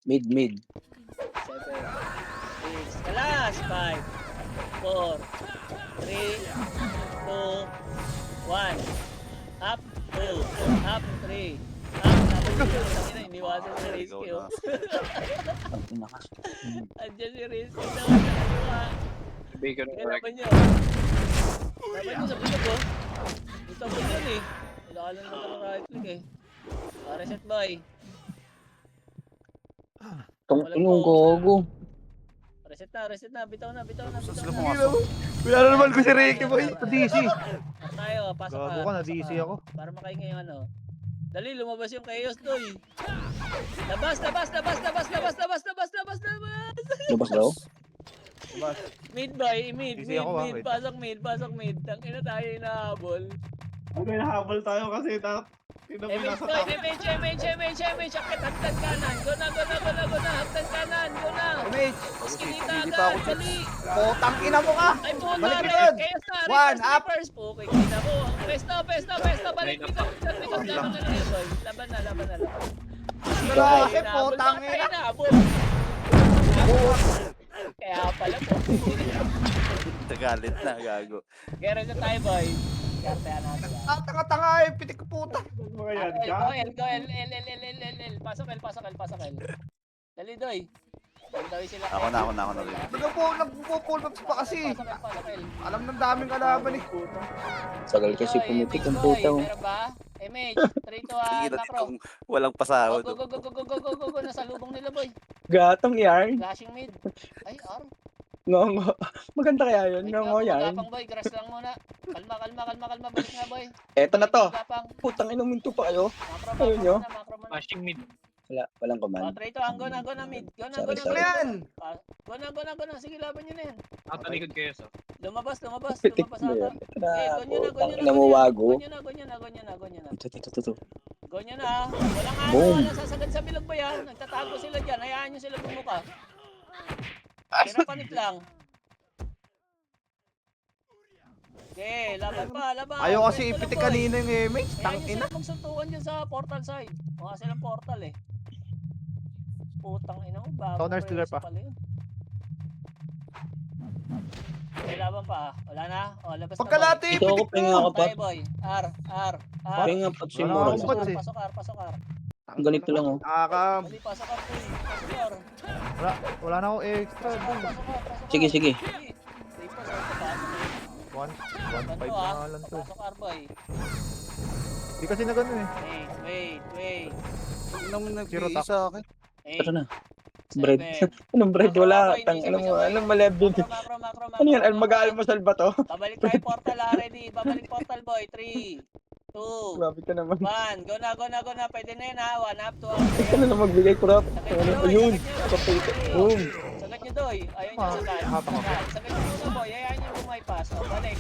Mid. 7, 6, alas, 5, 4, 3, 2, 1. Up, 2, up, 3. Up, iniwasan si Rizky, oh. Ang ina ka. Andiyan si Rizky naman sa kaliwa. Bacon Sige, correct. laban nyo. Laban nyo sa bilog, oh. Ito mo yun, eh. Wala ka lang naman right click, eh. Reset, boy. Tong inong gogo. Reset na. Bitaw na. Saan sila pumasok? Wala na naman ko si Ricky, boy. Sa DC. Tayo, pasok Gago ka, na-DC ako. Para makaingay yung ano. Dali, lumabas yung chaos, doy. Labas! Labas daw? Mid, boy, mid. Easy ako, wait. Pasok mid. Tangina tayo inahabol. Okay, nahabol tayo kasi MH, akit, hagdan kanan. Go na. Hagdan kanan, go na. Image. Eskinita Hindi pa ako agad, dali. Putang ina mo ka. Ay, puta, Balik Red. likod. Chaos na, One, up. Reapers. Okay, kita mo. Pesto. Balik likod. Laban na lang, boy. Laban na. Grabe, putang ina. Inahabol. Kaya pala po. Tagalit na, gago. Gero na tayo, boy. Kartehan natin. Tanga-tanga eh, pitik ko puta. Go L. Pasok L. Dali, doy. Dali sila. Ako na rin. Nagpo-pull ups pa kasi. Pasok L. Alam ng daming kalaban eh. Sagal kasi pumitik ang puta. Oh. Meron ba? Image. 3 to Sige na macro. ditong walang pasahod. Go. Nasa lubong nila, boy. Gatong yarn. Flashing mid. Ay, R. Ngongo. Maganda kaya yun. Wait Ngongo lang, yarn. gapang, boy. Grass lang muna. Kalma. Balik nga, boy. Eto na to. Gapang. Putang ina minto pa kayo. Macro Ayun nyo. muna. Flashing mid. Walang Oh, command. 3 to. Go na, mid. Go na. Sorry. Ano yan? Go na. Sige, laban nyo na yan. Natalikod kayo sa. Lumabas Pitik ata. na yan. Ito na. Eh, gonyo Putang ina mo wago. Gonyo na. Ito. Gonyo na. Walang Boom. walang sasagad sa bilog ba yan? Nagtatago sila dyan. Hayaan nyo sila bumuka. Pinapanik lang. Okay, laban. Ayaw kasi Pwesto lang, ipitik boy. kanina yung image. Hayaan Tang nyo ina. sila magsuntukan dyan sa portal side. Mukha silang portal eh. Putang ina mo. Toner stealer pa. May laban pa. Wala na. O, labas na. Pagkalati, Ito ako, pitik penga mo. ako pa. Tayo, boy. R. Penga pag Wala simura. akong buds eh. Pasok R. Ganito lang oh. Nakakam. Dali, pasok R. Pasok R. Wala na ako extra, boy. Sige. One, 1.5 Ganto na lang to. Pasok R-boy. Di kasi na ganun eh. Wait. Huwag naman Zero nagbigay sa akin. Ito na. Bread. Anong bread? Wala. Tang ina mo. Anong malebin? Macro. Ano yan? Mag-aalmasal ba to? Babalik tayo portal ready. Babalik portal boy. 3, 2, Grabe ka naman. 1. Go na. Pwede na yun ha. 1 up, 2 up. Ito na lang magbigay crap. Ano pa yun? Boom. Sagad nyo doy. Ayaw nyo Ah, sagad. habang ako. Sagad nyo muna boy. Ayaw nyo bumaypas. O, balik.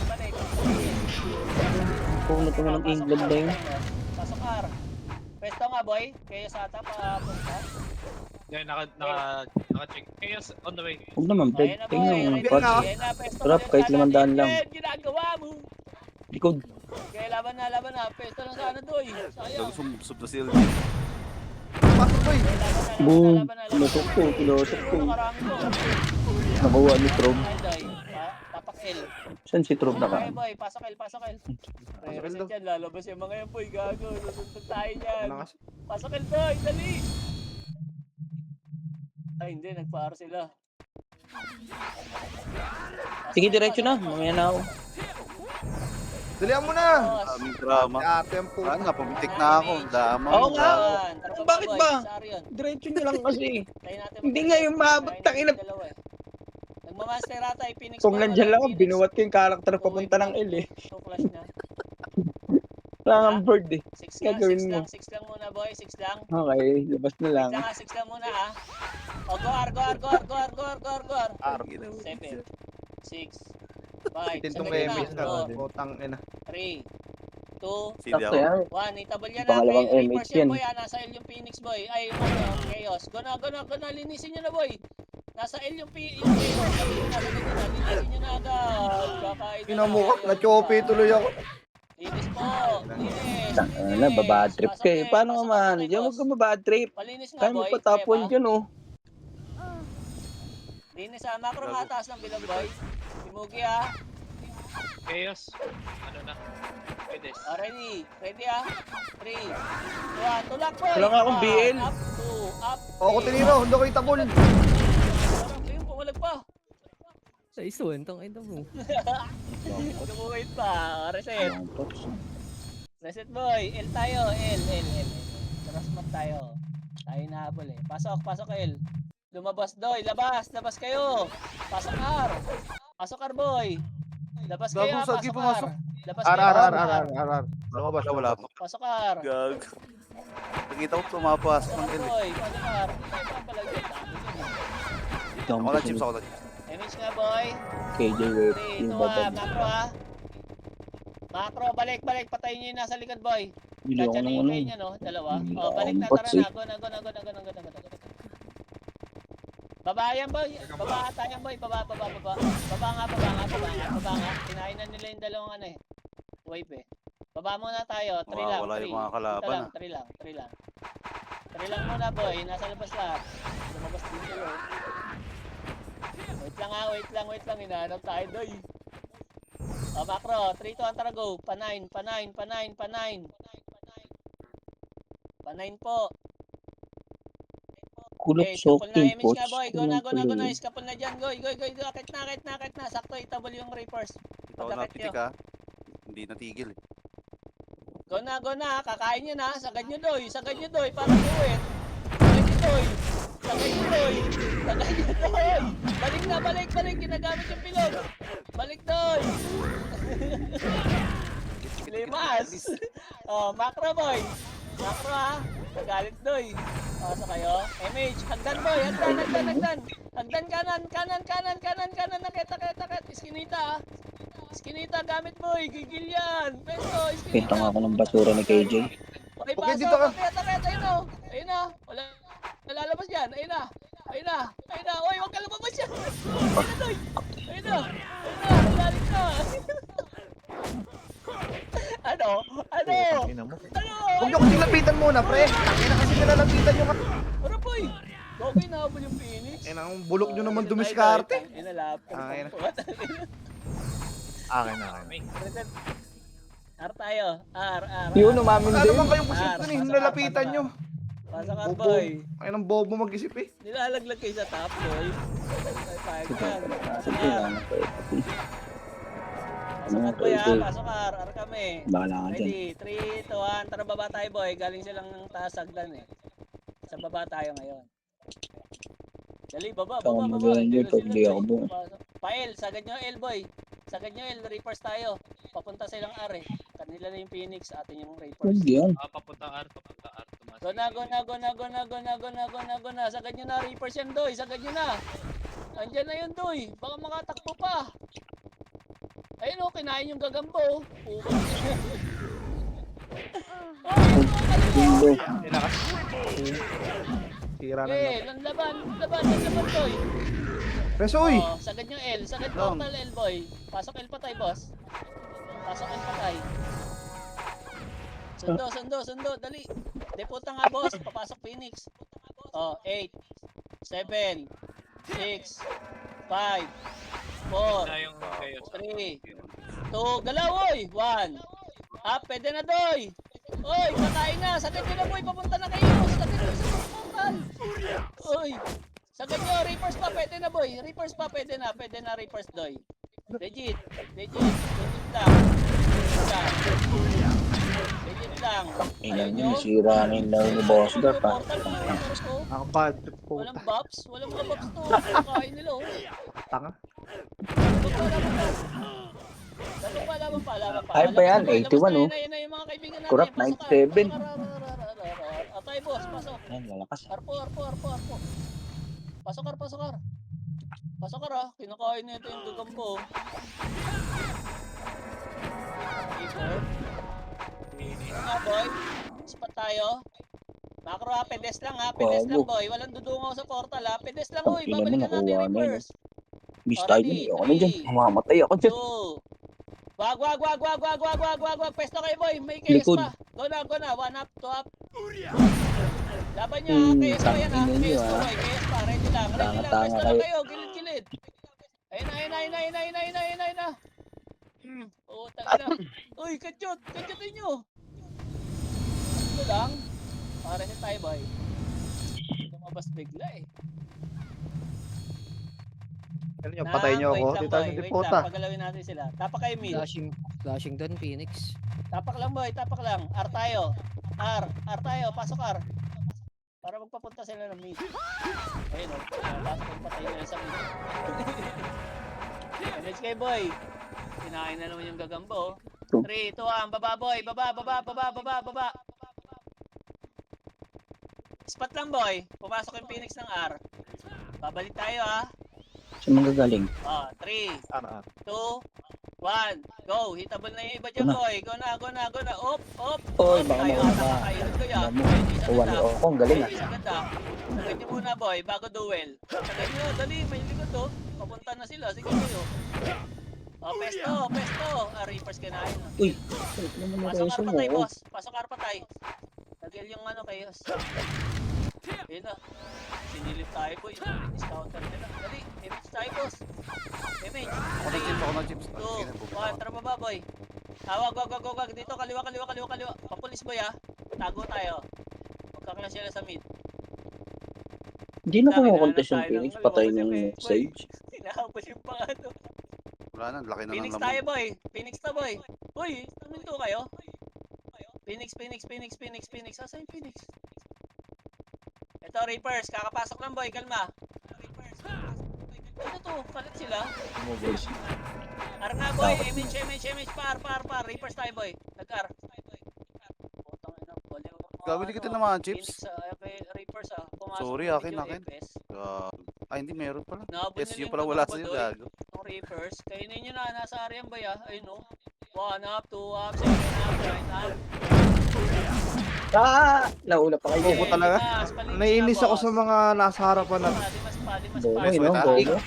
Puno ko ng England na yun. Pasok R. Pesto nga, boy. Kayo sa ata pa punta. Yan, naka-check. Chaos on the way. Huwag naman, Ayan Brad. na, boy. Tingnan mo, Ready? Pots. Ayan na, pesto Sarap, ka kahit dyan, 500 lang. Ed, ginagawa mo. Likod. Kaya laban na. Pesto lang sana, doy. Sayang. Sub na sila. Pasok boy. Boom. Laban na. Pinosok ko. Nakarami ko. Nakuha ni Trob. Ay, doy. Tapak L. Saan si Trob na Okay, ka? boy. Pasok L. Reset yan. Lalabas yung mga yan, boy. Gago. Susunod tayo yan. Ano kasi? Pasok L, boy. Dali. Ay, hindi. Nagpa-R sila. Sige, diretso na. Mamaya na ako. Dalihan mo na. Daming drama. Ate ang puta. Ano, pumitik na ako. Dama. Oo nga. Tara, Bakit boy. ba? Sa R yun. Diretso nyo lang kasi. Tayo natin Hindi nga yung maabot. Tayo Tangina. natin dalawa eh. Nagmamaster ata yung Phoenix. Kung Boy, nandyan wala lang ako, yung binuwat ko yung karakter Phoenix. papunta ng L eh. So flash na. Wala kang bird eh. 6 lang, Gagawin 6 mo. lang, 6 lang muna boy, 6 lang. Okay, labas na lang. 6 lang muna ah. O go R. 7, 6, 5, Tintong sabay MH na. ka. Putang ina. 3, 2, Sili Sakto ako. yan. 1, itabal yan Pangalawang natin. MH Reapers yan yan. boy, nasa L yung Phoenix boy. Ay, yung ano, Chaos. Go na, linisin nyo na boy. Nasa L yung Chaos. Linisin nyo na agad. Kakain na. Kinamukha. Na-choppy tuloy ako. Linis po. Linis. Ano, babad trip ka eh. Paano naman? Diyan huwag ka babad trip. Palinis nga Kaya mo boy. pa top 1 dyan oh. Linis ah. Macro nga taas ng bilog boy. Si Mugi ah. Chaos. Ano na? Pedes. Ah, ready. Ready ah. 3, 2, 1. Tulak boy. Wala nga akong BL. Up, 2, up. Ako tiniro. Hindi ko itabol. Parang ayun, pumalag pa. Sa iso, entong ito mo. Wait pa. Reset. Reset boy. L tayo. L. Trustmat tayo. Tayo nahabol eh. Pasok L. Lumabas doy. Labas kayo. Pasok R. Pasok R boy. Labas kayo. Gago, sagi Pasok pumasok. R. Labas R. kayo. Lumabas. Wala pa. Pasok R. Gag. Nakita ko tumapas ng Pasok L. boy. Pasok R. Tayo pa pala dyan. Ako na chips, ako na chips. Image nga boy. KJ Wave. 3, 2, Yung 1. babad. Macro ah. Macro. Balik. Patayin nyo yung nasa likod boy. Bili ako ng Diyan ano. kayo nyo, no? Dalawa. Bili Oh, balik na, ako ng tara pots, na. Go na. Baba yan, boy. Baba tayo, boy. Baba. Baba nga. Kinain na nila yung dalawang ano eh. Wave eh. Baba muna tayo. 3 lang. Wala 3. yung mga kalaban, 3 lang. 3 lang muna, boy. Nasa labas lahat. Lumabas dito, boy. Wait lang. Hinahanap tayo, boy. Oh, macro. 3, 2, 1, tara, go. Pa9 po. Kulot Okay, soft skapul na team image coach. nga boy. Go na. Skapul na dyan. Go. Akit na. Sakto, itabol yung Reapers. Ito na pitik ha. Hindi natigil eh. Go na. Kakain nyo na. Sagad nyo doy. Para buwit. Sagad nyo doy. Balik. Ginagamit yung pilot. Balik doy. Limas. Oh, macro boy. Macro ha. Nagalit doy. Pasok kayo. MH. Hagdan boy. Hagdan kanan. Nakit. Iskinita gamit boy. Gigil yan. Pesto. Pinta nga ako ng basura ni KJ. Okay, Okay, dito ka. Ayun na. Wala. Nalalabas yan. Ayun na. Oy, huwag ka lumabas yan. Ayun na. Lalit na. Ano? Huwag niyo kasing lapitan muna, pre. Kaya na kasi nilalapitan nyo ka. Ano boy? Okay, nahabol yung Phoenix. Kaya na, bulok nyo naman dumiskarte. Inalap. Akin na. R tayo. R. Yun, umamin Ano din. naman kayong position eh, nilalapitan nyo. Pasok ka, Bobo. boy. Kaya ng bobo mag-isip eh. Nilalaglag kayo sa top, boy. Ay, fire. Sige, ano ko eh. Pasok ka, boy, ha? Pasok ka. R kami. Bakala ka dyan. Ready? 3, 2, 1. Tara, baba tayo, boy. Galing silang ng taas agdan eh. Sa baba tayo ngayon. Dali, baba. Ako mag-enjoy pag di ako buo. Pael, sagad nyo L, boy. Sagad nyo L, Reapers tayo. Papunta silang R eh. Kanila na yung Phoenix, atin yung Reapers. Huwag yan. Papunta R. Tumas. Go na. Sagad nyo na, Reapers yan, doy. Sagad nyo na. Andyan na yun, doy. Baka makatakbo pa. Ayun o, kinain yung gagambo. Oh, Lindo. Tira na. Laban, boy. Resoy! Oh, sagad yung L. Sagad portal L, boy. Pasok L patay, boss. Pasok L patay. Sundo. Dali. Deputa nga, boss. Papasok Phoenix. Oh, 8, 7, 6, 5, 4, Na yung chaos. 3, 2, galaw, oy! 1. Pwede na, doy. Oy, kakain na. Sagad nyo na, boy. Papunta na kayo. Sagad nyo sa portal. Oy. Sagad nyo. Reapers pa. Pwede na, boy. Reapers pa. Pwede na. Reapers, doy. Legit lang. Ilan yun, sira na yung laro ni Boss Gar pa. Ang bad. Walang Puta. buffs. Walang mga buffs to. Kakain nila, oh. Tanga. Laban pa. Ay pa yan, 81 oh. Ayun na yung mga kaibigan natin. Kurap, 97. Atay, boss. Pasok. Ayan, lalakas. Arpo. Pasok, kinakain nito yung gagampo. Keeper. Nga, boy. Spot tayo. Macro ha, pedes lang boy. Walang dudungaw sa portal ha. Pedes lang, boy. Ina mo, Babalikan natin nakuha na yun. reverse. Miss tayo dyan. Ako na dyan. Mamamatay ako dyan. 2. Wag. Pesto kayo, boy. May chaos Likod. pa. Go na. 1 up, 2 up. Laban nyo ha. Chaos pa yan ha. tangina nyo, Chaos pa, ha. boy. Chaos pa. Ready lang. Tanga-tanga Pesto lang kayo. kayo. Gilid. Ayun na. Oo, tangina. Uy, kadyutin nyo. Ito lang. Para sa tayo, boy. Lumabas bigla eh. Ano yung patay nyo ako? Wait Dito lang, yung boy. dipota. Pagalawin natin sila. Tapak kayo, mid. Flashing doon, Phoenix. Tapak lang, boy. R tayo. R tayo. Pasok R. Para magpapunta sila ng mid. Ayun o. Pasok ang patay nila sa mid. Manage kayo, boy. Kinain na naman yung gagambo. 3, 2, 1. Baba, boy. Baba. Spot lang, boy. Pumasok yung Phoenix ng R. Babalik tayo, ha. Saan magagaling? 3, Ano? 2, 1, go! Hitable na yung iba dyan, boy! Go na! Up! Oy, baka Kayo, mawala. kayo! Kaya, Alam mo, uwan ni Oko, ang galing ah. Sagad nyo muna, boy, bago duel. Sagad nyo, dali, may likod to. Papunta na sila, sige kayo. Pesto! Reapers ka na yun. Uy, ano naman Pasok kayo sa patay, mo? boss. Pasok patay. Tagil yung chaos. Ayun na. Sinilip tayo, boy. Discounter nila. Dali, image tayo, boss. Image. Ako na chips. 2, 1, tara baba, boy. Wag. Dito, kaliwa. Papulis, boy, ha. Tago tayo. Magkakala sila sa mid. Hindi na kumukontes yung Phoenix, patay ng Sage. Sinahapos yung pangano. Wala na, laki na ng Phoenix lamang. tayo, boy. Phoenix ta, boy. Uy, tuminto kayo. Phoenix. Asa yung Phoenix? Ito, Reapers. Kakapasok lang, boy. Kalma. Reapers. Ano to? Kalat sila. Mo boys. Arna, boy. Image. Par. Reapers tayo, boy. Nag-ar. Putang ina, baliw. Gawin kita naman, chips. Phoenix, kay Reapers, Pumasok Sorry, yung akin. FS. Hindi meron pala. Nabon Yes, nila yung yung pala wala gagambo, sa'yo, doy. gago. Ang Reapers, kainin nyo na, nasa area ba ya? Ayun o. 1 up, 2 up, 7 up, 9 up. Nauna pa kayo. Bobo talaga. Naiinis ako sa mga nasa harapan na. Bobo, Nice, no? wait, Bobo.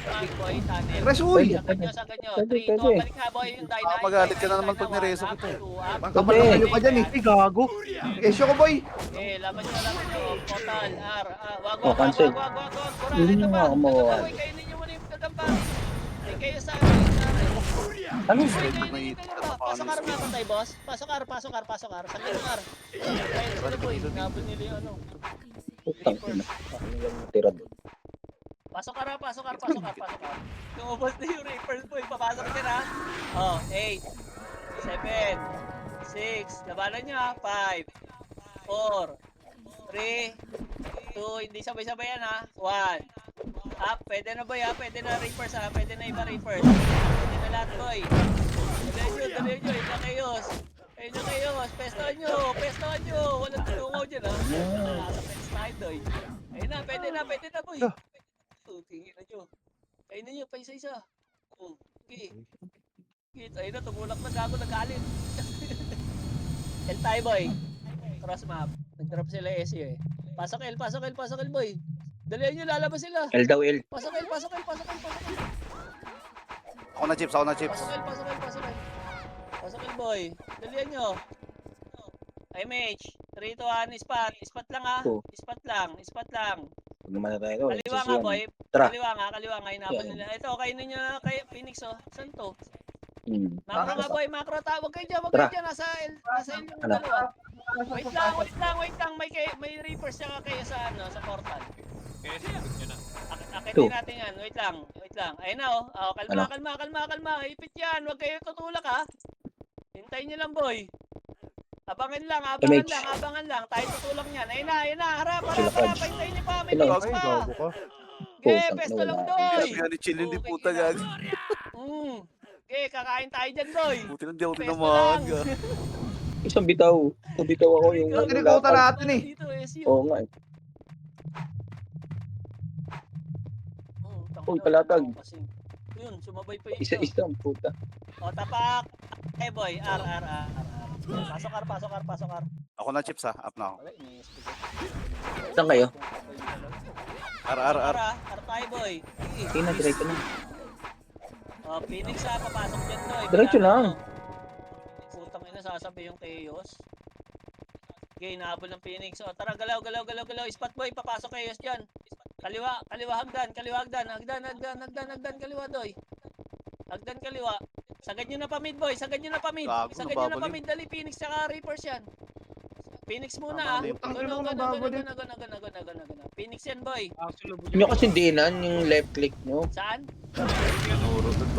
Resoy! Sagad nyo. 3, 2, Pwede. balik nga boy, yung Dynamite. Makapagalit ka na naman pag nireso kita eh. Ang kapal na kayo pa dyan eh. Ay, gago. Esyo ko, boy. Laban nyo. Total, R. Wag. Cancel. Hindi Ito nyo ba? nga ako mawawa. Kainin nyo muna yung gagamba. Kayo sa Ano? Pasok R na patay, boss. Pasok R. Sagad yung R. Ayun, boy. Nabon nila yung ano. Putang ina. Ako lang natira doon. Pasok R. Tumubos na yung Reapers, boy. Papasok ka na. 8, 7, 6. Labanan nyo, 5, 4, 3, 2. Hindi sabay-sabay yan, 1. Up. Pwede na, boy, Pwede na Reapers, Pwede na iba Reapers. Pwede na lahat, boy. Dali nyo. Ayun na kayo. Pestohan nyo. Walang tulungaw dyan, Nasa pets tayo, doy. Ayun na. Pwede na, boy. Tingin na nyo. Ayun na nyo, pa isa-isa. Okay. Ayun na, tumulak na gago, nagalit. L tayo, boy. cross map. Nag-drop sila SU eh. Pasok L, boy. Dalihan nyo, lalabas sila. L daw, L. Pasok L. Ako na, Chips. Pasok L, boy. Dalihan nyo. MH, 3 to 1, spot. Spot lang ha. Oh. Spot lang. Huwag naman na tayo. Kaliwa nga, boy. Tara. Kaliwa nga. Hinabol Yan. nila. Ito, kainin nyo na kay Phoenix, oh. Saan to? Hmm. Macro nga, boy. Macro. Huwag kayo dyan. Tara. Nasa L yung Ano? dalawa. Wait lang. May reapers siya kayo sa portal. Kaya sinagot nyo na. Akitin natin yan. Wait lang. Ayun na, oh. Ano? Kalma. Ipit yan. Huwag kayo tutulak, ha. Hintayin nyo lang, boy. Abangan lang. Tayo tutulak niyan. Ayun na. Harap. Hintayin nyo pa. May Hello. minutes pa. Gago ka. Pesto lang, doy. Sabi nga ni Chill, hindi puta gag. Kakain tayo dyan, doy. Buti lang di ako Pesto tinamaan. lang. Isang bitaw. Ako yung... Ikaw, tinikutan natin eh. Dito, SU. Oo nga eh. Uy, palatag. Yun, sumabay pa yun. Isa ang puta. O, tapak. Boy. R. Pasok R. Ako na, Chips ha. Up na ako. Wala, ini-speak. Saan kayo? R. R tayo, boy. Sige na, diretso na. O, Phoenix ha. Papasok dyan, boy. Diretso lang. Putang ina, sasabi yung Chaos. Okay, nahabol ng Phoenix. O, tara, galaw. Spot, boy. Papasok Chaos dyan. Kaliwa, hagdan, kaliwa, doy. Hagdan, kaliwa. Sagad nyo na pa mid, boy. Gago, Dali, Phoenix, tsaka Reapers yan. Phoenix muna, Tama, Putang ina mo na babalik. Phoenix yan, boy. Nyo kasi dinan yung left click nyo. Saan?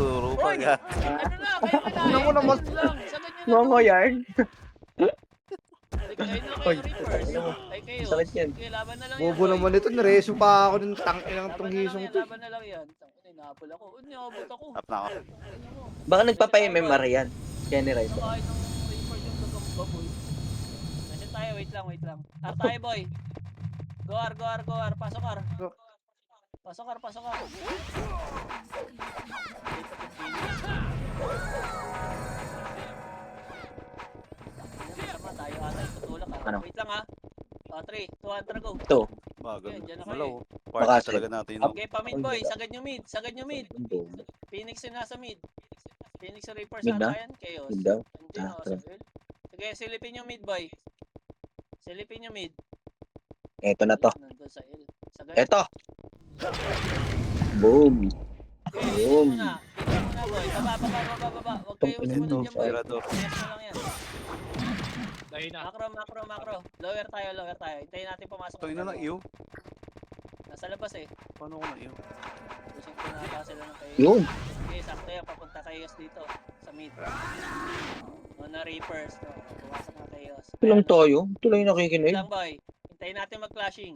Turo pa Boy, gag. ano na, kayo na. Ano mo naman? Sagad nyo na. yarn. Ayun na kayo, Reapers. Ay, kayo. Sakit yan. Okay, laban na lang yan, Bobo boy. naman ito. Nireso pa ako ng tangin ng tunghisong to. Laban na lang yan. Nahabol ako. Nahabot ako. Up na ako. Baka nagpapa-MMR yan. Kaya ni Rise. Nakain ng Reapers yung gagamba, boy. Kasi tayo, wait lang. Tayo, boy. Go R. Pasok R. Pasok R. Sama tayo ata yung tutulak ha. Ano? Wait lang ha. 3, 2, 1, go. Ito. Bagal. Okay, dyan na kayo. Malaw. Baka Party talaga natin yun. Okay, pa mid boy. Sagad nyo mid. Phoenix yung nasa mid. Phoenix sa Reapers Mid na? ata yan. Chaos. Mid daw? Andiyan Ah, ako tara. sa Will. Sige, silipin yung mid boy. Silipin yung mid. Eto na to. Nandun sa L. Sagad. Eto. Boom. Okay, Boom. dito muna boy. Baba. Huwag kayo Ito, sumunod dyan boy. Tirador. Yes mo lang yan. Dahil na. Macro. Lower tayo. Hintayin natin pumasok. Ito na lang iyo. Nasa labas eh. Paano ko na iyo? Pusing pinata sila ng Chaos. Yun. Okay, sakto yan. Papunta Chaos dito. Sa mid. Na Reapers. No? Pumasok ng Chaos. Ito lang tayo. Ito lang yung nakikinig. Lang boy. Hintayin natin mag-clashing.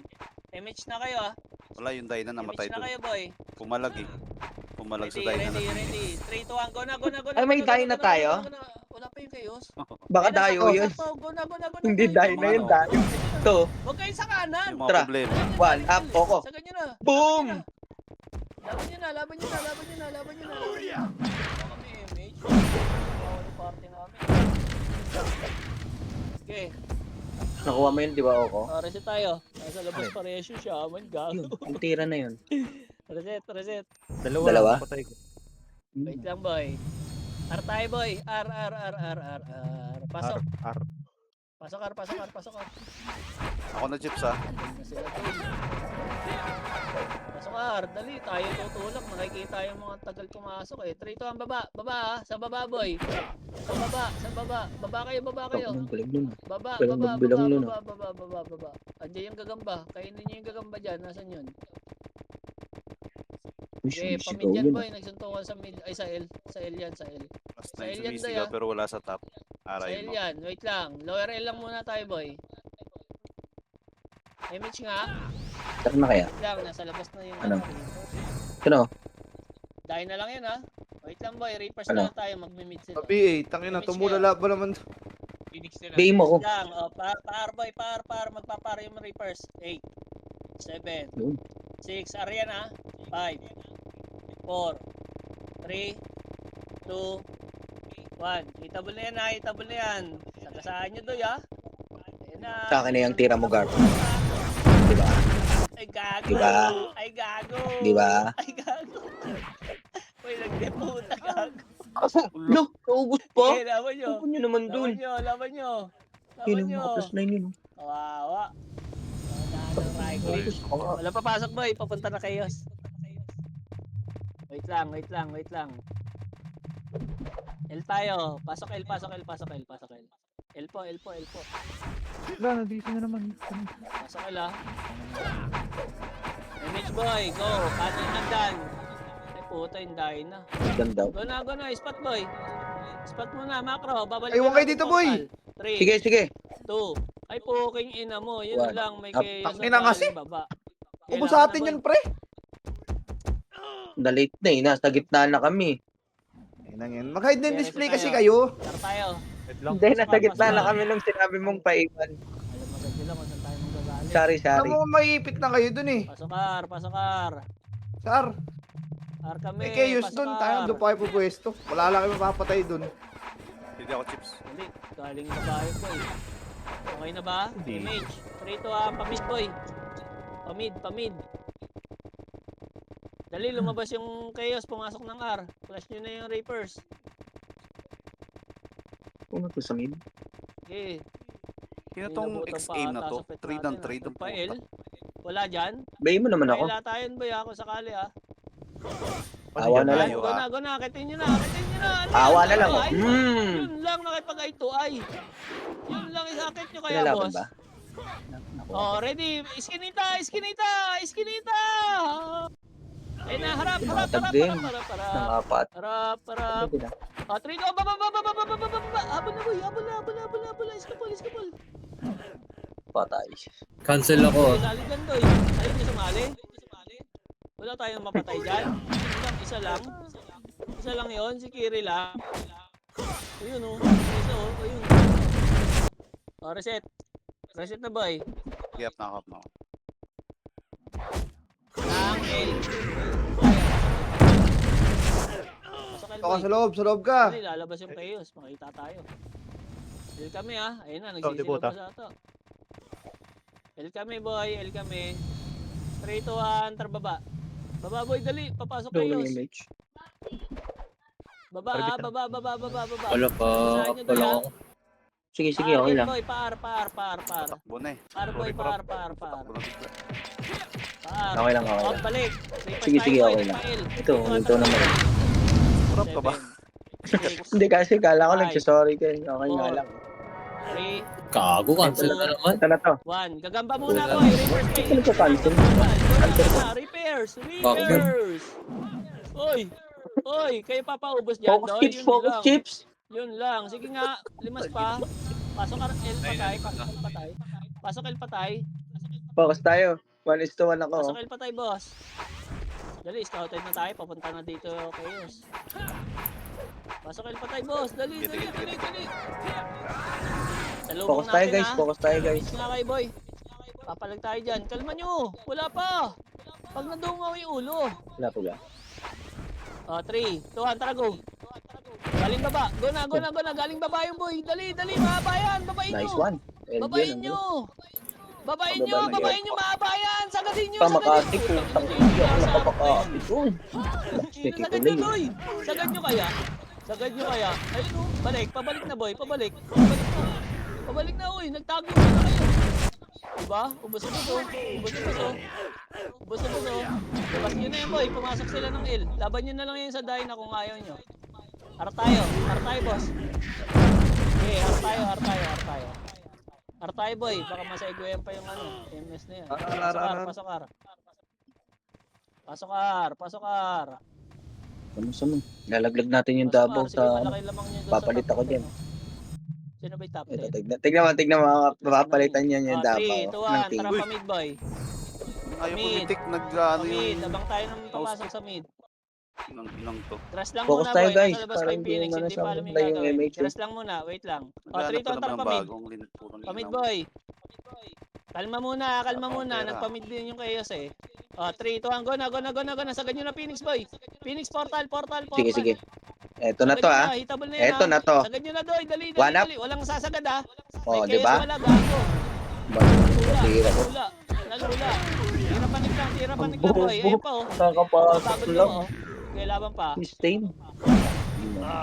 MH na kayo ah. Wala yung Dyna namatay MH na doon. kayo boy. Pumalag eh. Pumalag sa Ready. Dyna. 3, 2, 1. Go na. Ay, may Dyna tayo? Wala pa yung Chaos. Baka dayo yun. Go na. Hindi dahil na yun. Dayo. Ito. Huwag kayo sa kanan. Yung mga Tara. problema. One up. Oko. Sagad nyo na. Boom! Laban nyo na. Kami MH. Bawal yung party namin. Okay. Nakuha mo yun, di ba, Oko? Reset tayo. Nasa labas pa resyo siya. Man, gago. Yung tira na yun. Reset. Dalawa? Wait lang, boy. R tayo, boy. R. Pasok. Pasok R. Ako na, Chips ha. Na sila, boy. Pasok R. Dali, tayo tutulak. Nakikita yung mga tagal pumasok eh. 3, 2, 1, baba. Baba ha. Sa baba, boy. Sa baba. Baba kayo. Ang galing nun. Baba. Walang magbilang nun, Baba. Andiyan yung gagamba. Kainin niyo yung gagamba dyan. Nasaan yun? Uy, Okay, sumisigaw pamid yan yun. boy. Nagsuntukan sa mid. Ay, sa L. Sa L yan. Mas Sa na yung alien sumisigaw tayo, pero wala sa top. Sa Aray L mo. yan. Wait lang. Lower L lang muna tayo boy. Image nga. Tara na kaya. Wait lang. Nasa labas na yung Ano? Reapers. Ano? Dahil na lang yan ha. Wait lang boy. Reapers Ano? na lang tayo. Magmi-mid sila. Sabi eh, tangin na. Tumulala ba naman? Phoenix nila. Game mo ko. Wait lang. O, par boy. Par. Magpapar yung Reapers. 8. 7. Yun. 6. Arian ha. 5. 4. 3. 2. 1. Itable na yan ha. Sagasaan nyo doy ha. Ayan Sa akin na yung tira mo, Garp. Diba? Ay, gago. Diba? Ay, gago. Diba? Ay, gago. Uy, nagdeputa, gago. Lo, naubos pa. Eh, laban nyo. Ano nyo naman Laban dun? nyo, laban nyo. Laban Yun, nyo. mga plus 9 yun. Kawawa. Wala ng right click. Wala papasok, boy. Papunta na chaos. Wait lang, wait lang, wait lang. L tayo. Pasok L, pasok L, pasok L, pasok L. L po, L po, L po. Wala, nandito na naman. Pasok L, ah. Image boy, go. Kanin hagdan. Ay, puta, hindahin na. Ganda. Go na, spot boy. Spot mo na, macro. Babalik Aywan kayo dito, boy. 3, Sige, sige. 2. Ay, puking ina mo. Yun One. lang, may Up. chaos. Tangina na kasi. galing baba. Ubus Kailangan sa atin na, yun, boy. pre. Late na eh. Nasa gitna na kami. Mag-hide na display kasi kayo. Tara tayo. Hindi, nasa gitna na kami nung sinabi mong paiwan. Alam mo agad nila kung saan tayo magagaling. Sorry, Alam sorry. mo, maiipit na kayo dun eh. Pasokar, pasokar. Sir, Ar kami. may chaos dun. Tayo, doon pa kayo pupwesto. Wala lang kayo mapapatay dun. Hindi ako chips. Hindi, galing na bahay boy. Okay na ba? Image. 3 to pamid boy. Pamid. Dali, lumabas yung chaos, pumasok ng R. Flash nyo na yung Reapers. Kung ito sa mid. Okay. Sino tong X-aim na to? Trade ng trade ng Pa puta. L. Wala dyan. Bayin mo naman ako. Wala tayo boy ako sakali ah. Awa na lang. Ayaw, Go na. Kitin nyo na. Ano Awa yan? na lang. Ano, Oh. ay, Hmm. Yun lang nakipag-eye to eye. Yun lang isakit nyo kaya Pinalaban boss. ba? Oh, ready. Iskinita. Ay na, harap. Tumatag din. Ng apat. Harap. Pwede na. Oh, 3 go. Baba. Habol na boy. Habol. Iskapol. Patay. Cancel ako. Laligan doy. Ayaw niyo sumali? Wala tayong mapatay dyan. Isa lang yun. Si Kiri lang. Ayun oh. Isa oh. Ayun. Oh, reset. Reset na boy. Gap na ako. Ang L. Pasok L Baka boy. sa loob ka. Dali, lalabas yung chaos. Makita tayo. L kami ah. Ayun na, nagsisilabas ata. L kami boy. 3 to 1. Tara baba. Baba boy, dali. Papasok Double chaos. image. Baba. Wala pa. Basahin nyo doon, Wala ah. ako. Sige, okay lang. Boy, par. Takbo na eh. Par boy, par. Takbo na bigla. Par. Okay lang, okay Oh, lang. balik. Sige, okay lang. Ito naman. Kurap ka ba? Hindi kasi kala ko Five. nagsasorry ka. Okay nga lang. 3, Gago, cancel na naman. Ito na to. 1. Gagamba muna boy. Reverse Ito phase. nagka-cancel. Repairs. Bakit? Oy, kayo papaubos dyan, Focus Doy. chips, Yun focus lang. chips. Yun lang. Sige nga, limas pa. Pasok ka L patay. Pasok L patay. Focus tayo. 1:1 ako. Pasok L patay, boss. Dali, scouted na tayo. Papunta na dito, chaos. Pasok L patay, boss. Dali. Salubong Focus tayo natin, guys, ha. focus tayo guys. Nga kay boy. Papalag tayo dyan. Kalma nyo. Wala pa. Pag nadungaw yung ulo. Wala pa ba? Oh, 3, 2, 1, tara go. Galing baba. Go na. Galing baba yung boy. Dali. Mahaba yan. Babain nyo. Nice one. Babain nyo. Mahaba yan. Sagadin nyo. Pamakati po. Hindi ako nakapakati po. Sagad nyo, boy. Sagad nyo kaya. Ayun o. Pabalik na boy. Pabalik na, uy. Nagtago na kayo. Diba? Ubos na buso. Labas nyo na yan, boy. Pumasok sila ng L. Laban nyo na lang yan sa Dyna kung ayaw nyo. Har tayo, boss. Okay, har tayo, boy. Baka masaiguyan pa yung MS na yan. Pasokar. Sama. Lalaglag natin yung Davao sa papalit ako dyan. Sino ba yung top Ito, 10? tignan mo, mapapalitan yan yung 3, Davao. 2, 1, Ng team. tara pa mid, boy. Ayaw Mid. pumitik. Nag-ano Mid, yung... abang tayo nang papasok sa mid. Nang to. Trust lang Focus muna, tayo, boy. guys, Nasa labas para pa yung hindi Phoenix, naman hindi pa alam yung nasabay yung gagawin. MH. Trust lang muna, wait lang. O, 3 to, Naghanap tara ko pa ng mid. bagong lin. Putang Pamid, ina mo. boy. Kalma muna. Pera. Nagpamid din yung chaos eh. O, 3, 2, 1, go na. Sagad nyo na Phoenix, boy. Phoenix, portal. Sige. Eto na to ah. Hitable na yan, Eto na to. Sagad nyo na, doy. Dali. One up. Walang sasagad ah. Oh, May di ba? chaos wala, gago. Matira ko. Lula. Nalula. Tira panig lang boy. Ayun pa oh. Nakakapasok Bagod lang. mo oh. Okay, laban pa. Stain.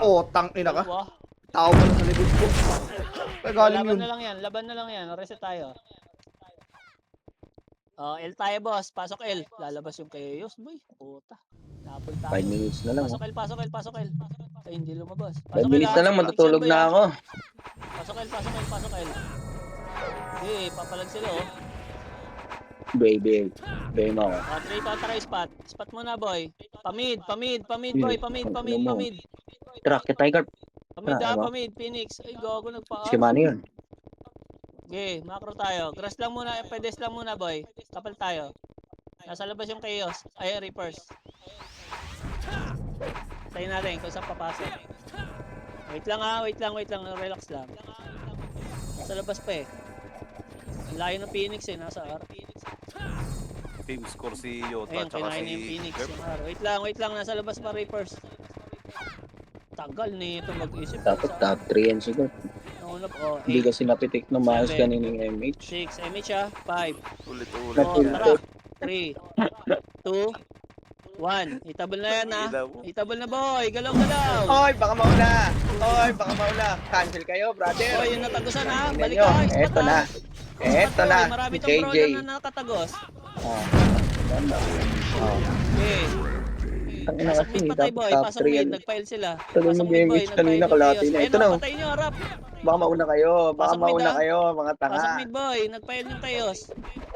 Oh, tangina ka. Wah. Tao pa lang sa likod ko. Kaya galing yun. Laban na lang yan. Reset tayo. Oh, L tayo boss. Pasok L. Lalabas yung chaos boy. Puta. Tapon 5 tayo. minutes na lang. Pasok L. Ay, hindi lumabas. 5 minutes na lang, matutulog na ako. Pasok L. Okay, papalag sila oh. Baby. Baby mo ako. Oh, 3 kontra spot. Spot mo na boy. Pamid boy. Pamid. Track kay Tiger. Pamid Ah, ano? pamid. Phoenix. Ay, gago nagpa-out. Si Manny yun. Okay, macro tayo. Grass lang muna, pedes lang muna boy. Kapal tayo. Nasa labas yung chaos. Ay, reapers. Tayo natin kung saan papasok. Wait lang. Relax lang. Nasa labas pa eh. Ang layo ng Phoenix eh, nasa R. Team score si Yota Ayun, tsaka kinain si na yung Phoenix Gerp. yung R. Wait lang, nasa labas pa reapers. Tagal nito mag-isip. Dapat top 3 yan siguro. Naunap, oh, Hindi 8, kasi napitik ng maayos 7, kanina yung MH. 6, MH ah, 5, Ulit-ulit. oh, tara, 3, 2, 1. Itabol na yan ah. Itabol na boy, galaw. Oy, baka mauna. Cancel kayo, brother. Oh, yung natagusan ha. Tingnan Balik nyo, ka, eto na. Eto na, Marami si tong JJ. brawler na nakatagos. Oh. Ganda. Oh. Okay. Tangina Pasok kasi, mid patay boy, top pasok 3 mid, yan. nagpile sila. Tagal Pasok mo mid boy, damage kanina, nagpile yung kalahati chaos. na. Ayun Ito na, na. patay nyo, rap. Baka mauna kayo, Pasok mid, ah. mga tanga. Pasok mid boy, nagpile yung chaos.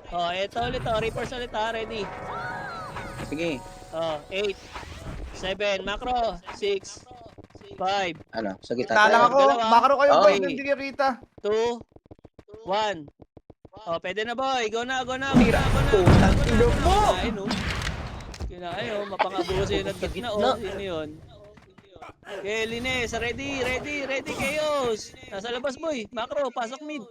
Oh, eto ulit oh, reapers ulit ha, ready. Sige, Oh, 8, 7, macro, 6, 5, ano, sa gitna Nalang tayo. ako. Dalawa. Makro kayo Oh. boy. Hindi kayo rita. 2, 1. Oh, pwede na boy. Go na. Putang ina mo! Kinain oh. Kinain oh. Mapangabuso yung nagtagna oh. Sino yun? Okay, Lines. Ready. Chaos. Nasa labas boy. Macro. Pasok mid.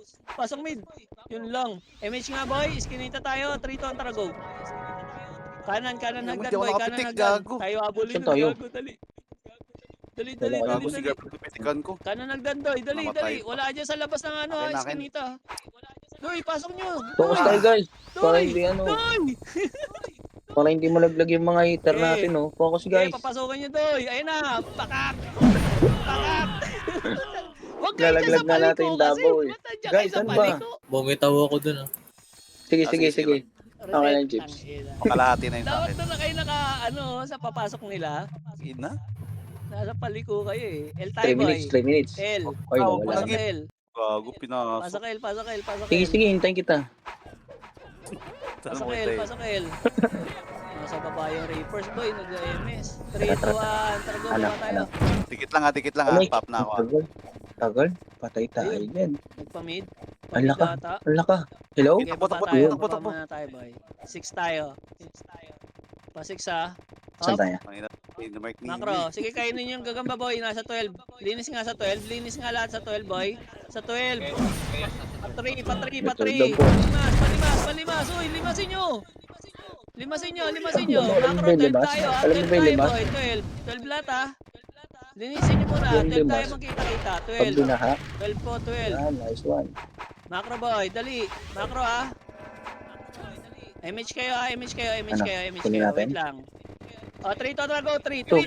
Yun lang. MH nga boy. Iskinita tayo. 3 to ang go. Kanan hagdan Hindi ako boy. Kanan nakapitik, hagdan. gago. Tayo abulin. Saan tayo? Gago. Dali. Gago si Gerp, pitikan ko. Kanan hagdan doy. Dali. Namatay pa. Wala dyan sa labas ng ano. Akin, akin. Iskinita. Doy, pasok nyo. Focus tayo guys. Para hindi Doy! para hindi malaglag yung mga hitter natin, oh. Focus Okay, guys. papasukin nyo, Doy. Ayun na. Pakak! Huwag kayo dyan Lalaglag sa na natin paliko yung kasi. Davao, eh. Ba't nandiyan Guys, kayo sa saan ba? paliko? Bumitaw ako dun ah. Sige. Reset. Okay lang, Chips. Tangina. Kalahati na yung Dapat akin. doon na kayo sa papasok nila. Ina? Nasa paliko kayo eh. L 3 tayo, boy. minutes, 3 minutes. L. Oy, Oh, wala. Pasok L. Gago, pinasok. Pasok L. Sige, hintayin kita. Pasok L. Nasa baba yung Reapers, boy. Nag-MS. 3, 2, 1. Targo, Ano, baba tayo. Tikit lang ha. Ano? Pop na ako ha. Tagal. Patay tayo yan. Nagpamid. Ala ka. Ata. Ala ka. Hello? Okay, Takbo, baba takbo, tayo. takbo, Baba takbo. muna tayo, boy. 6 tayo. Pa 6 ah. Saan Up. tayo? Mark ni Macro. Sige, kainin yung gagamba, boy. Nasa 12. Linis nga sa 12. Linis nga lahat sa 12, boy. Sa 12. Pa 3. Palimas. Uy, limasin nyo. Limasin nyo. Alam mo Macro, ba yung 12 limas? tayo. Alam mo 12 ba yung tayo, limas? boy. 12 lahat, ah. Linisin nyo muna. Yung 12 tayo limas. magkita-kita. Pag 12. binaha. 12 po, 12. Ah, nice one. Macro, boy. Dali. Macro, ah. MH kayo. Kunin natin? Wait lang. Oh, 3 to go. 3. Two.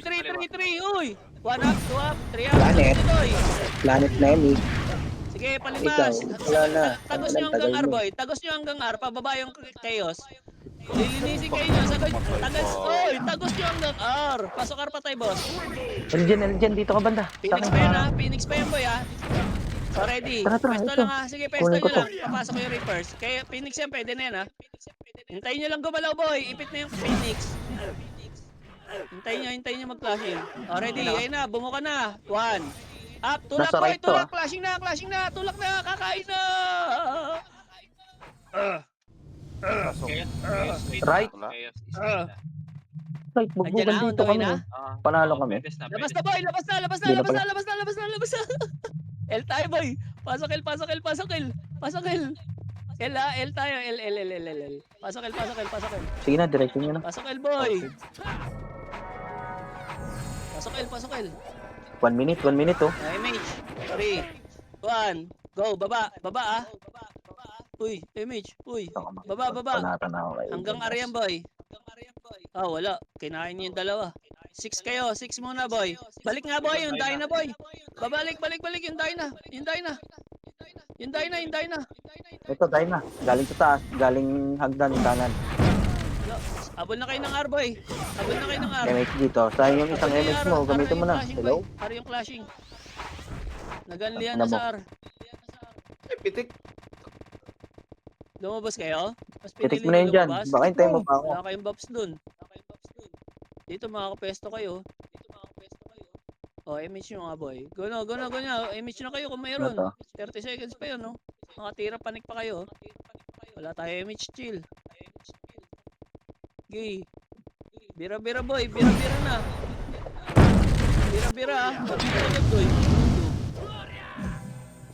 Uy. 1 up, 2 up, 3 up. Planet. Tuloy. Planet na yan, eh. Sige, Ikaw, palimas. wala na. Tagos Ang nyo hanggang tagal R, mo. boy. Tagos nyo hanggang R. Pababa yung chaos. Lilinisin kayo nyo. Sagot. Tagos nyo hanggang R. Pasok R pa tayo, boss. Aljan, dito ka banda. Phoenix pa yan, ha? Phoenix pa yan, boy, ha? So, ready. Tara, Pwesto ito. lang, ha? Sige, pwesto Kunin ko nyo to. lang. Papasok ko yung Reapers. Kaya Phoenix yan, pwede na yan, ha? Hintayin nyo lang gumalaw, boy. Ipit na yung Phoenix. Hintayin nyo mag-flashing. O, ready. Ayun na, bumuka na. 1. Up, tulak, Nasa boy. right to, Tulak, flashing na. Tulak na, kakain na. Right? Wala. Right, bugbugan Andyan na, dito kami. na. Panalo kami. Labas na, boy. Labas na. Hindi na pala. L tayo, boy. Pasok L. L, ha? L tayo. L. Pasok L. Sige na, direction nyo na. Pasok L, boy. Pasok L. 1 minute, oh. MH. 3, 2, 1. Go, baba, ah. Uy, MH. Uy. Ito, Baba, baba. panatan ako kayo. Hanggang Arian, boy. Ah, wala. Kinain niyo yung dalawa. 6 kayo. 6 muna, boy. Balik nga, boy. Yung Dyna, boy. Babalik, balik, balik. Yung Dyna. Yung Dyna. Yung Dyna, yung Dyna. Ito, tayo na. Galing sa taas. Galing hagdan yung kanan. Abol na kayo ng R, boy. Abol na kayo ng R. MX dito. Sayang yung isang Abol na MX yung mo. R. Gamitin mo R na. yung flashing, Hello? boy. R yung flashing. Naganlihan Ano na mo? sa R. Ay, pitik. Lumabas kayo? Mas Titik pinili mo na yun niyo dyan. lumabas? Baka hintayin mo pa ako. Wala kayong buffs dun. Dito makakapesto kayo. Oh, image nyo nga, boy. Go na, go na, go na. Image na kayo kung mayroon. Ano to? 30 seconds pa yun, no? Makatira, panik pa kayo. Wala tayo image, chill. Gay. Bira-bira, boy. Bira-bira na. Bira-bira, ah. Bira na, boy.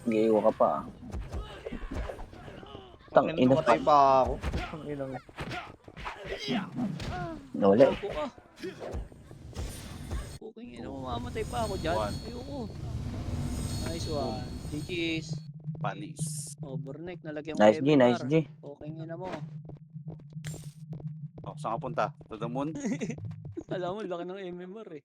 Giiwa ka pa. Tang ina Namatay pa. pa ako. Ang ina mo. Nole. Ako ka. Puking ina, mamamatay pa ako dyan. One. Ayoko. Nice one. GG's. Panis. Overneck, nalagyan ko Nice G, MMR. nice G. Puking ina mo. Oh, saan ka punta? To the moon? Alam mo, laki ng MMR eh.